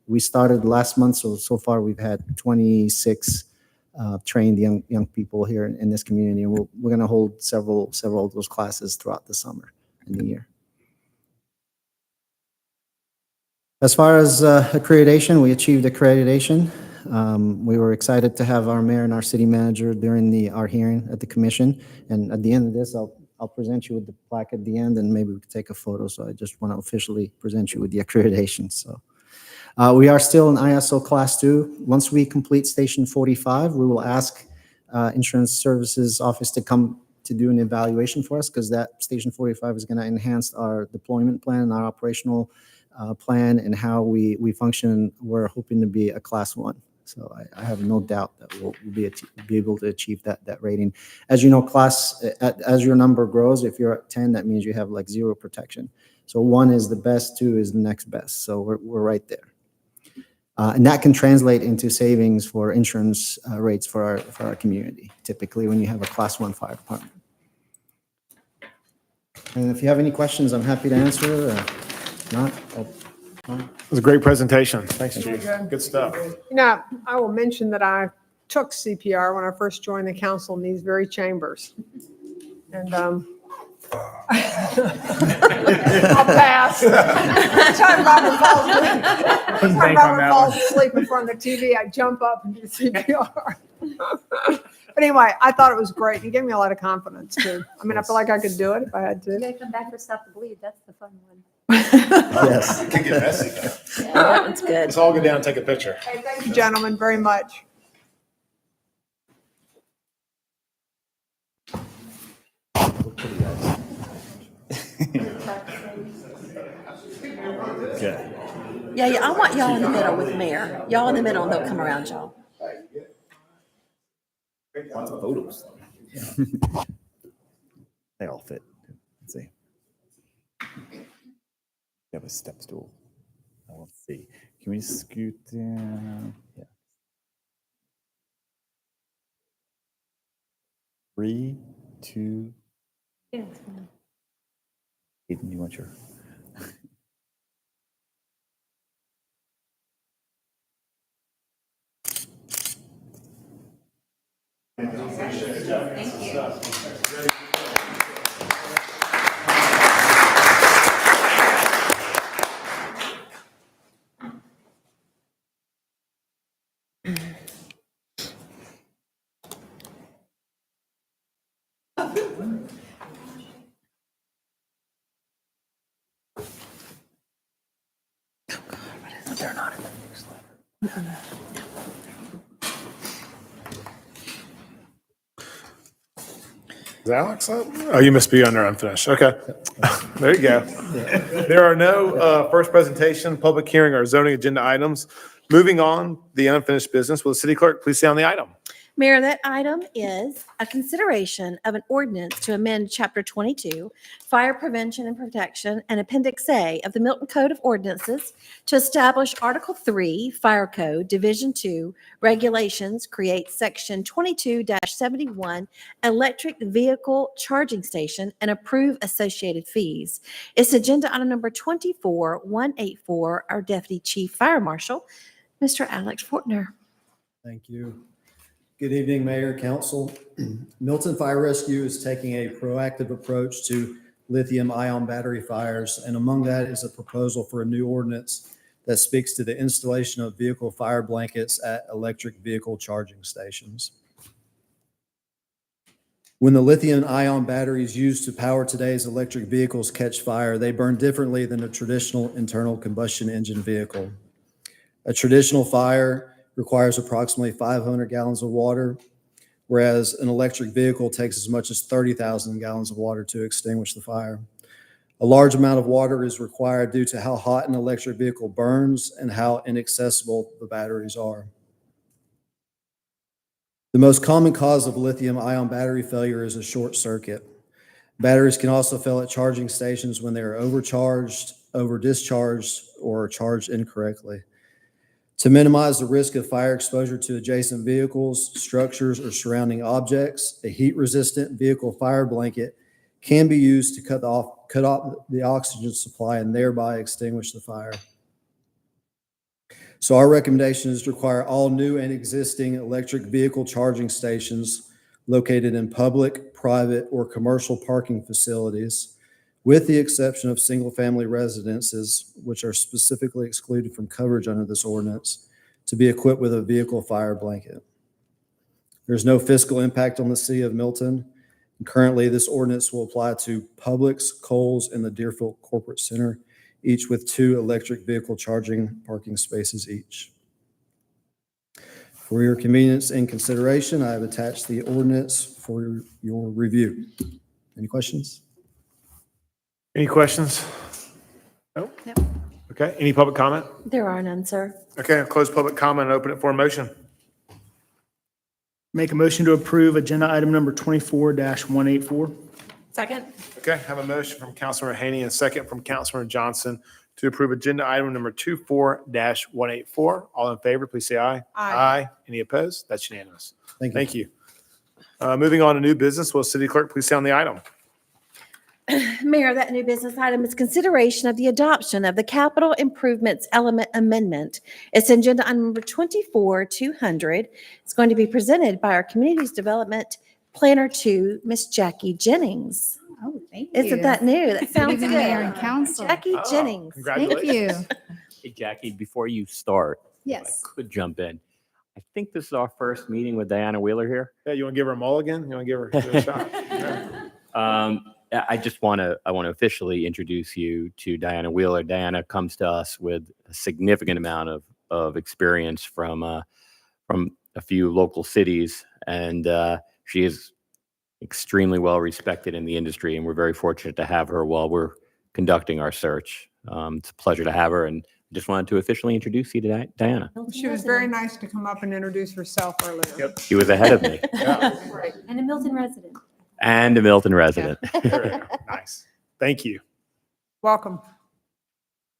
Speaker 15: We started last month, so far we've had 26 trained young people here in this community, and we're going to hold several of those classes throughout the summer and the year. As far as accreditation, we achieved accreditation. We were excited to have our mayor and our city manager during our hearing at the commission, and at the end of this, I'll present you with the plaque at the end, and maybe we could take a photo. So I just want to officially present you with the accreditation. So. We are still in ISO Class 2. Once we complete Station 45, we will ask Insurance Services Office to come to do an evaluation for us, because that Station 45 is going to enhance our deployment plan, our operational plan, and how we function. We're hoping to be a Class 1. So I have no doubt that we'll be able to achieve that rating. As you know, as your number grows, if you're at 10, that means you have like 0 protection. So 1 is the best, 2 is the next best. So we're right there. And that can translate into savings for insurance rates for our community, typically when you have a Class 1 fire department. And if you have any questions, I'm happy to answer. If not,
Speaker 2: It was a great presentation. Thanks, Chief. Good stuff.
Speaker 1: I will mention that I took CPR when I first joined the council in these very chambers. And I'll pass. Anytime Robert falls asleep in front of the TV, I jump up and do CPR. But anyway, I thought it was great. It gave me a lot of confidence too. I mean, I feel like I could do it if I had to.
Speaker 11: You gotta come back for Stop the Bleed. That's the fun one.
Speaker 15: yes.
Speaker 2: It can get messy, though.
Speaker 11: Yeah, that one's good.
Speaker 2: Let's all go down and take a picture.
Speaker 1: Hey, thank you, gentlemen, very much.
Speaker 10: Good.
Speaker 5: Yeah, I want y'all in the middle with Mayor. Y'all in the middle, and they'll come around y'all.
Speaker 10: Lots of photos. They all fit. Let's see. You have a step stool. Now, let's see. Can we scoot down? Yeah. 3, 2. Aiden, you want your?
Speaker 2: Is Alex up? Oh, you must be under unfinished. Okay. There you go. There are no first presentation, public hearing, or zoning agenda items. Moving on, the unfinished business. Will the city clerk please say on the item?
Speaker 5: Mayor, that item is a consideration of an ordinance to amend Chapter 22, Fire Prevention and Protection, and Appendix A of the Milton Code of Ordinances to establish Article 3, Fire Code, Division 2, Regulations, create Section 22-71, Electric Vehicle Charging Station, and approve associated fees. It's agenda item number 24184, our Deputy Chief Fire Marshal, Mr. Alex Fortner.
Speaker 17: Thank you. Good evening, Mayor, Council. Milton Fire Rescue is taking a proactive approach to lithium-ion battery fires, and among that is a proposal for a new ordinance that speaks to the installation of vehicle fire blankets at electric vehicle charging stations. When the lithium-ion batteries used to power today's electric vehicles catch fire, they burn differently than a traditional internal combustion engine vehicle. A traditional fire requires approximately 500 gallons of water, whereas an electric vehicle takes as much as 30,000 gallons of water to extinguish the fire. A large amount of water is required due to how hot an electric vehicle burns and how inaccessible the batteries are. The most common cause of lithium-ion battery failure is a short circuit. Batteries can also fail at charging stations when they are overcharged, over-discharged, or charged incorrectly. To minimize the risk of fire exposure to adjacent vehicles, structures, or surrounding objects, a heat-resistant vehicle fire blanket can be used to cut off the oxygen supply and thereby extinguish the fire. So our recommendation is to require all new and existing electric vehicle charging stations located in public, private, or commercial parking facilities, with the exception of single-family residences, which are specifically excluded from coverage under this ordinance, to be equipped with a vehicle fire blanket. There's no fiscal impact on the city of Milton. And currently, this ordinance will apply to Publix, Kohl's, and the Deerfield Corporate Center, each with 2 electric vehicle charging parking spaces each. For your convenience and consideration, I have attached the ordinance for your review. Any questions?
Speaker 2: Any questions? No?
Speaker 5: Yep.
Speaker 2: Okay, any public comment?
Speaker 5: There are none, sir.
Speaker 2: Okay, I'll close public comment and open it for a motion.
Speaker 9: Make a motion to approve agenda item number 24-184.
Speaker 5: Second.
Speaker 2: Okay, have a motion from Councilmember Haney and a second from Councilmember Johnson to approve agenda item number 24-184. All in favor, please say aye.
Speaker 1: Aye.
Speaker 2: Any opposed? That's unanimous.
Speaker 17: Thank you.
Speaker 2: Thank you. Moving on to new business, will city clerk please say on the item?
Speaker 5: Mayor, that new business item is consideration of the adoption of the capital improvements element amendment. It's agenda item number 24-200. It's going to be presented by our Communities Development Planner 2, Miss Jackie Jennings.
Speaker 18: Oh, thank you.
Speaker 5: Isn't that new? That sounds
Speaker 18: evening,
Speaker 5: good.
Speaker 18: Mayor and Council.
Speaker 5: Jackie Jennings.
Speaker 18: Thank you.
Speaker 12: Hey, Jackie, before you start, if
Speaker 18: Yes.
Speaker 12: I could jump in. I think this is our first meeting with Diana Wheeler here.
Speaker 2: Yeah, you want to give her a mulligan? You want to give her a shot? Yeah.
Speaker 12: I just want to officially introduce you to Diana Wheeler. Diana comes to us with a significant amount of experience from a few local cities, and she is extremely well respected in the industry, and we're very fortunate to have her while we're conducting our search. It's a pleasure to have her, and I just wanted to officially introduce you to Diana.
Speaker 1: She was very nice to come up and introduce herself earlier.
Speaker 2: Yep.
Speaker 12: She was ahead of me.
Speaker 1: Right.
Speaker 14: And a Milton resident.
Speaker 12: And a Milton resident.
Speaker 2: Nice. Thank you.
Speaker 1: Welcome.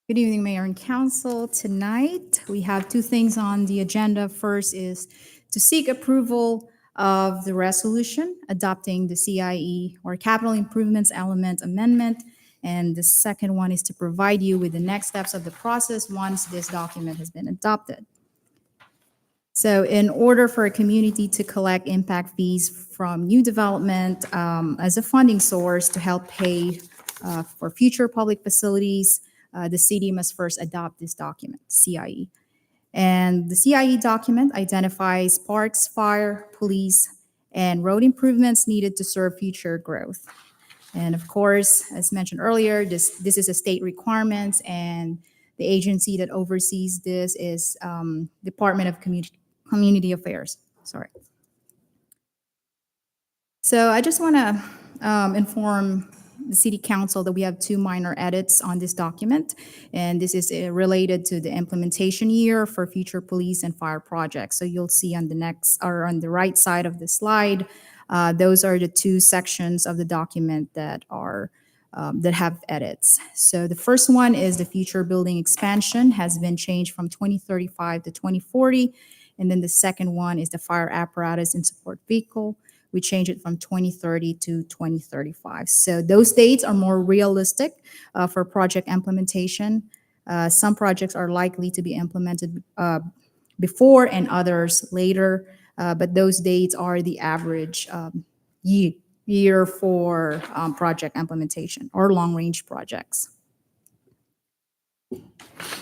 Speaker 18: Good evening, Mayor and Council. Tonight, we have 2 things on the agenda. First is to seek approval of the resolution adopting the CIE or Capital Improvements Element Amendment. And the second one is to provide you with the next steps of the process once this document has been adopted. So in order for a community to collect impact fees from new development as a funding source to help pay for future public facilities, the city must first adopt this document, CIE. And the CIE document identifies parks, fire, police, and road improvements needed to serve future growth. And of course, as mentioned earlier, this is a state requirement, and the agency that oversees this is Department of Community Affairs. Sorry. So I just want to inform the city council that we have two minor edits on this document, and this is related to the implementation year for future police and fire projects. So you'll see on the next, or on the right side of the slide, those are the two sections of the document that are that have edits. So the first one is the future building expansion has been changed from 2035 to 2040, and then the second one is the fire apparatus and support vehicle. We change it from 2030 to 2035. So those dates are more realistic for project implementation. Some projects are likely to be implemented before and others later, but those dates are the average year for project implementation or long-range projects.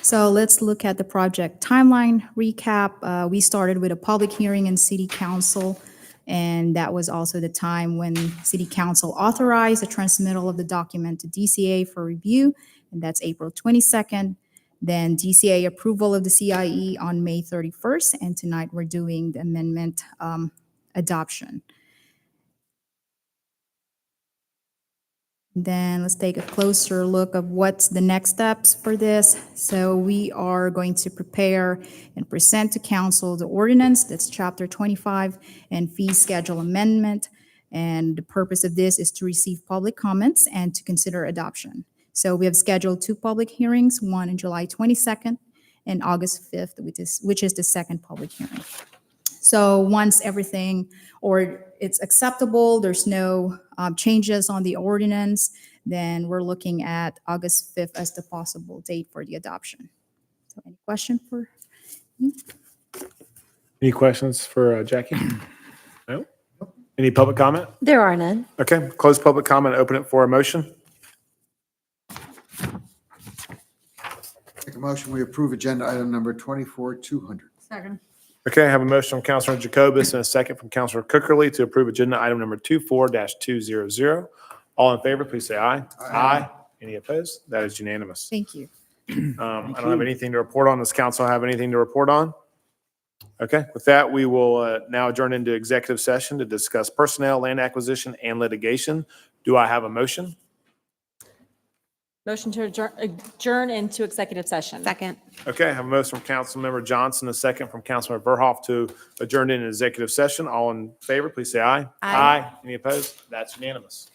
Speaker 18: So let's look at the project timeline recap. We started with a public hearing in City Council, and that was also the time when City Council authorized the transmittal of the document to DCA for review, and that's April 22nd. Then DCA approval of the CIE on May 31st, and tonight we're doing the amendment adoption. Then let's take a closer look of what's the next steps for this. So we are going to prepare and present to council the ordinance, that's chapter 25, and fee schedule amendment. And the purpose of this is to receive public comments and to consider adoption. So we have scheduled two public hearings, one on July 22nd and August 5th, which is the second public hearing. So once everything, or it's acceptable, there's no changes on the ordinance, then we're looking at August 5th as the possible date for the adoption. So any question for me?
Speaker 2: Any questions for Jackie? No? Any public comment?
Speaker 5: There are none.
Speaker 2: Okay, close public comment, open it for a motion.
Speaker 8: Make a motion, we approve agenda item number 24-200.
Speaker 1: Second.
Speaker 2: Okay, I have a motion from Councilor Jacobus and a second from Councilor Cookerly to approve agenda item number 24-200. All in favor, please say aye. Aye. Any opposed? That is unanimous.
Speaker 18: Thank you.
Speaker 2: I don't have anything to report on. Does council have anything to report on? Okay, with that, we will now adjourn into executive session to discuss personnel, land acquisition, and litigation. Do I have a motion?
Speaker 11: Motion to adjourn into executive session.
Speaker 5: Second.
Speaker 2: Okay, I have a motion from Councilmember Johnson, a second from Councilmember Verhoff to adjourn into executive session. All in favor, please say aye.
Speaker 5: Aye.
Speaker 2: Any opposed? That's unanimous.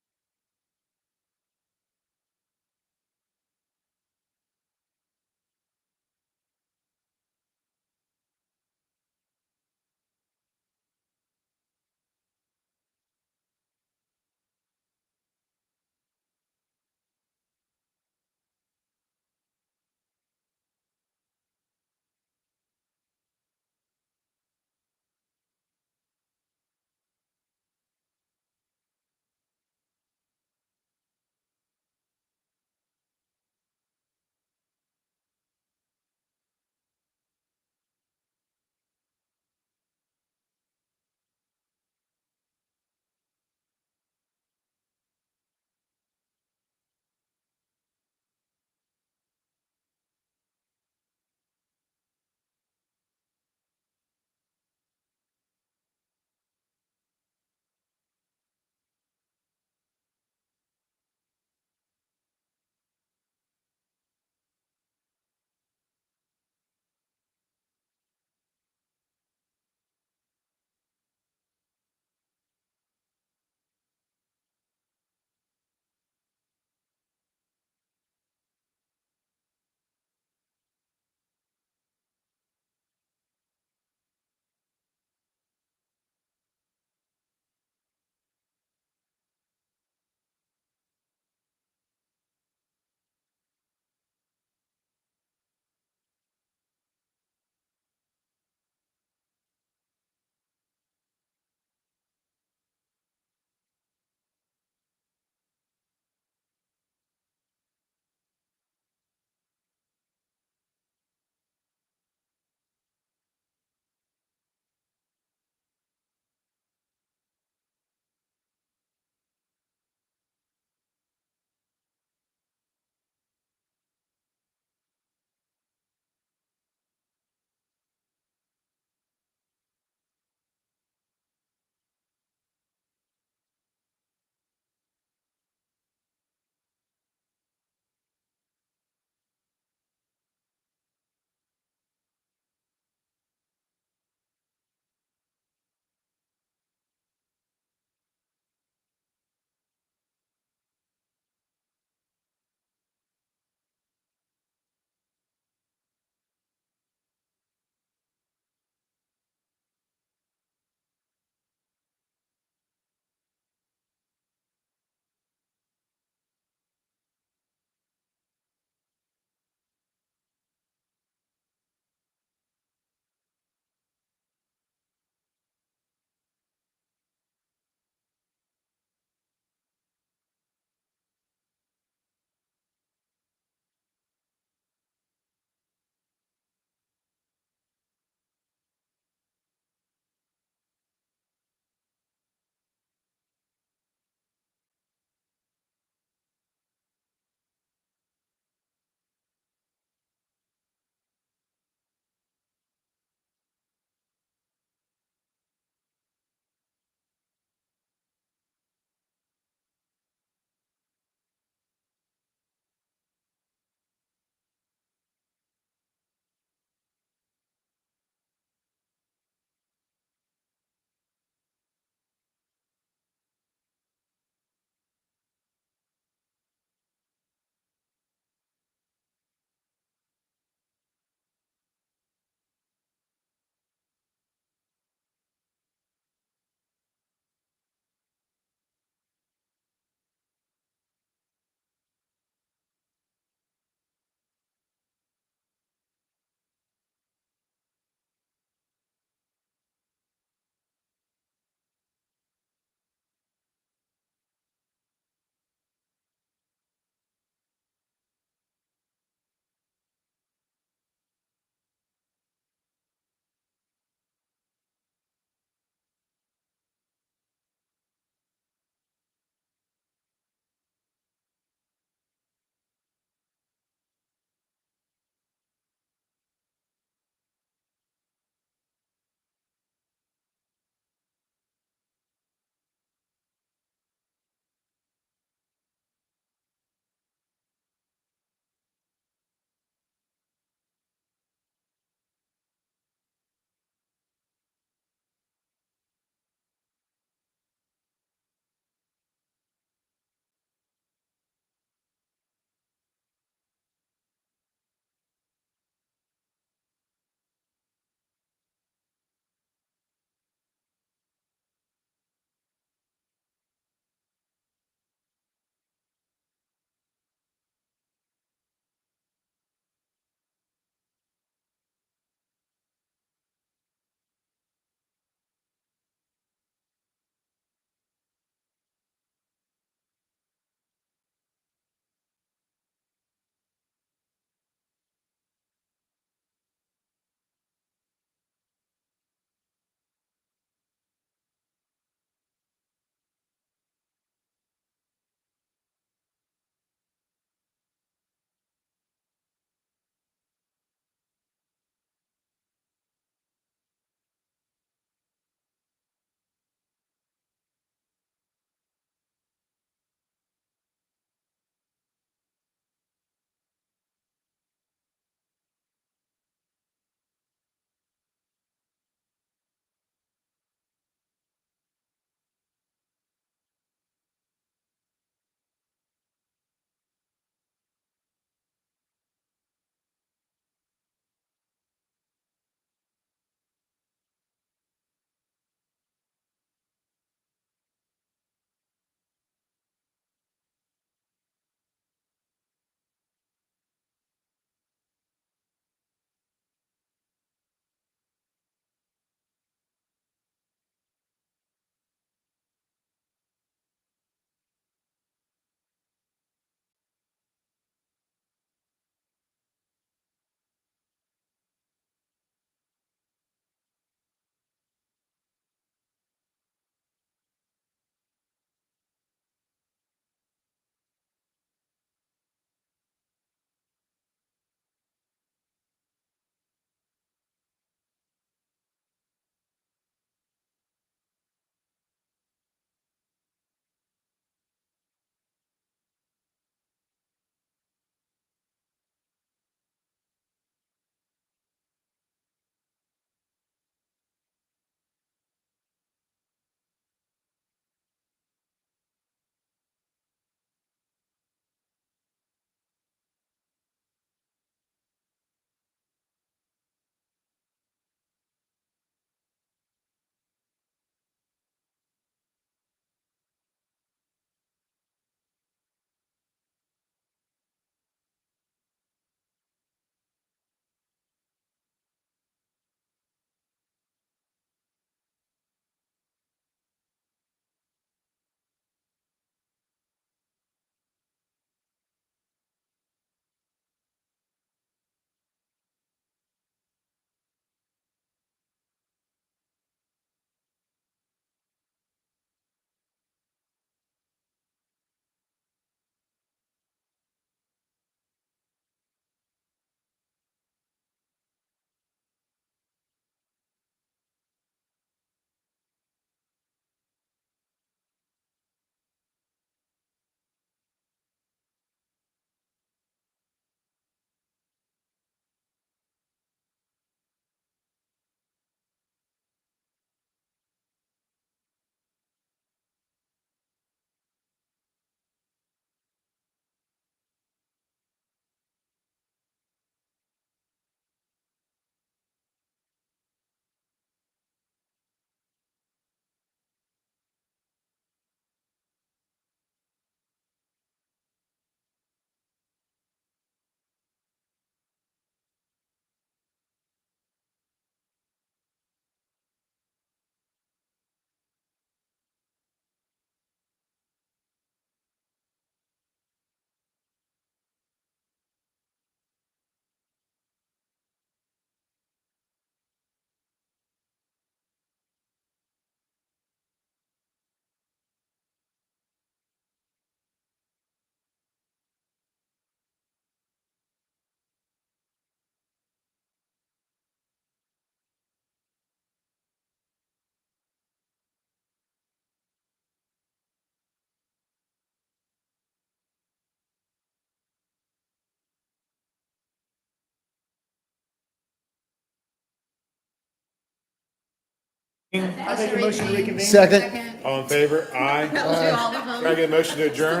Speaker 9: I make a motion to reconvene.
Speaker 17: Second.
Speaker 2: All in favor? Aye. Can I get a motion to adjourn?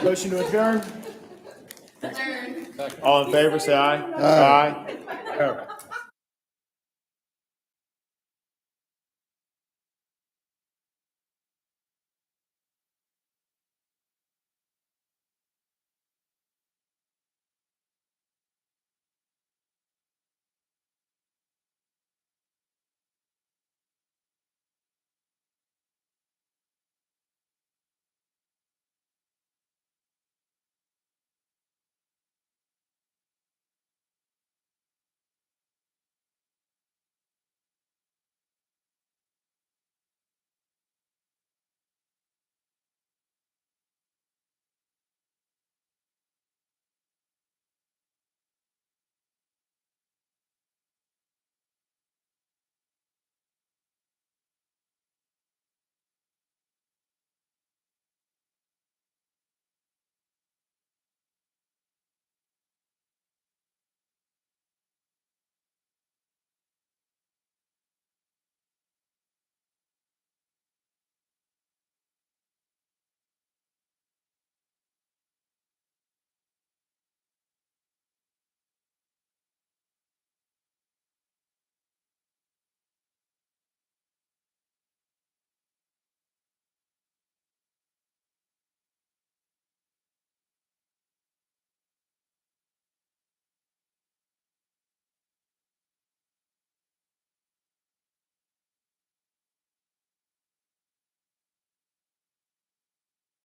Speaker 9: Motion to adjourn.
Speaker 2: All in favor, say aye. Aye. Okay.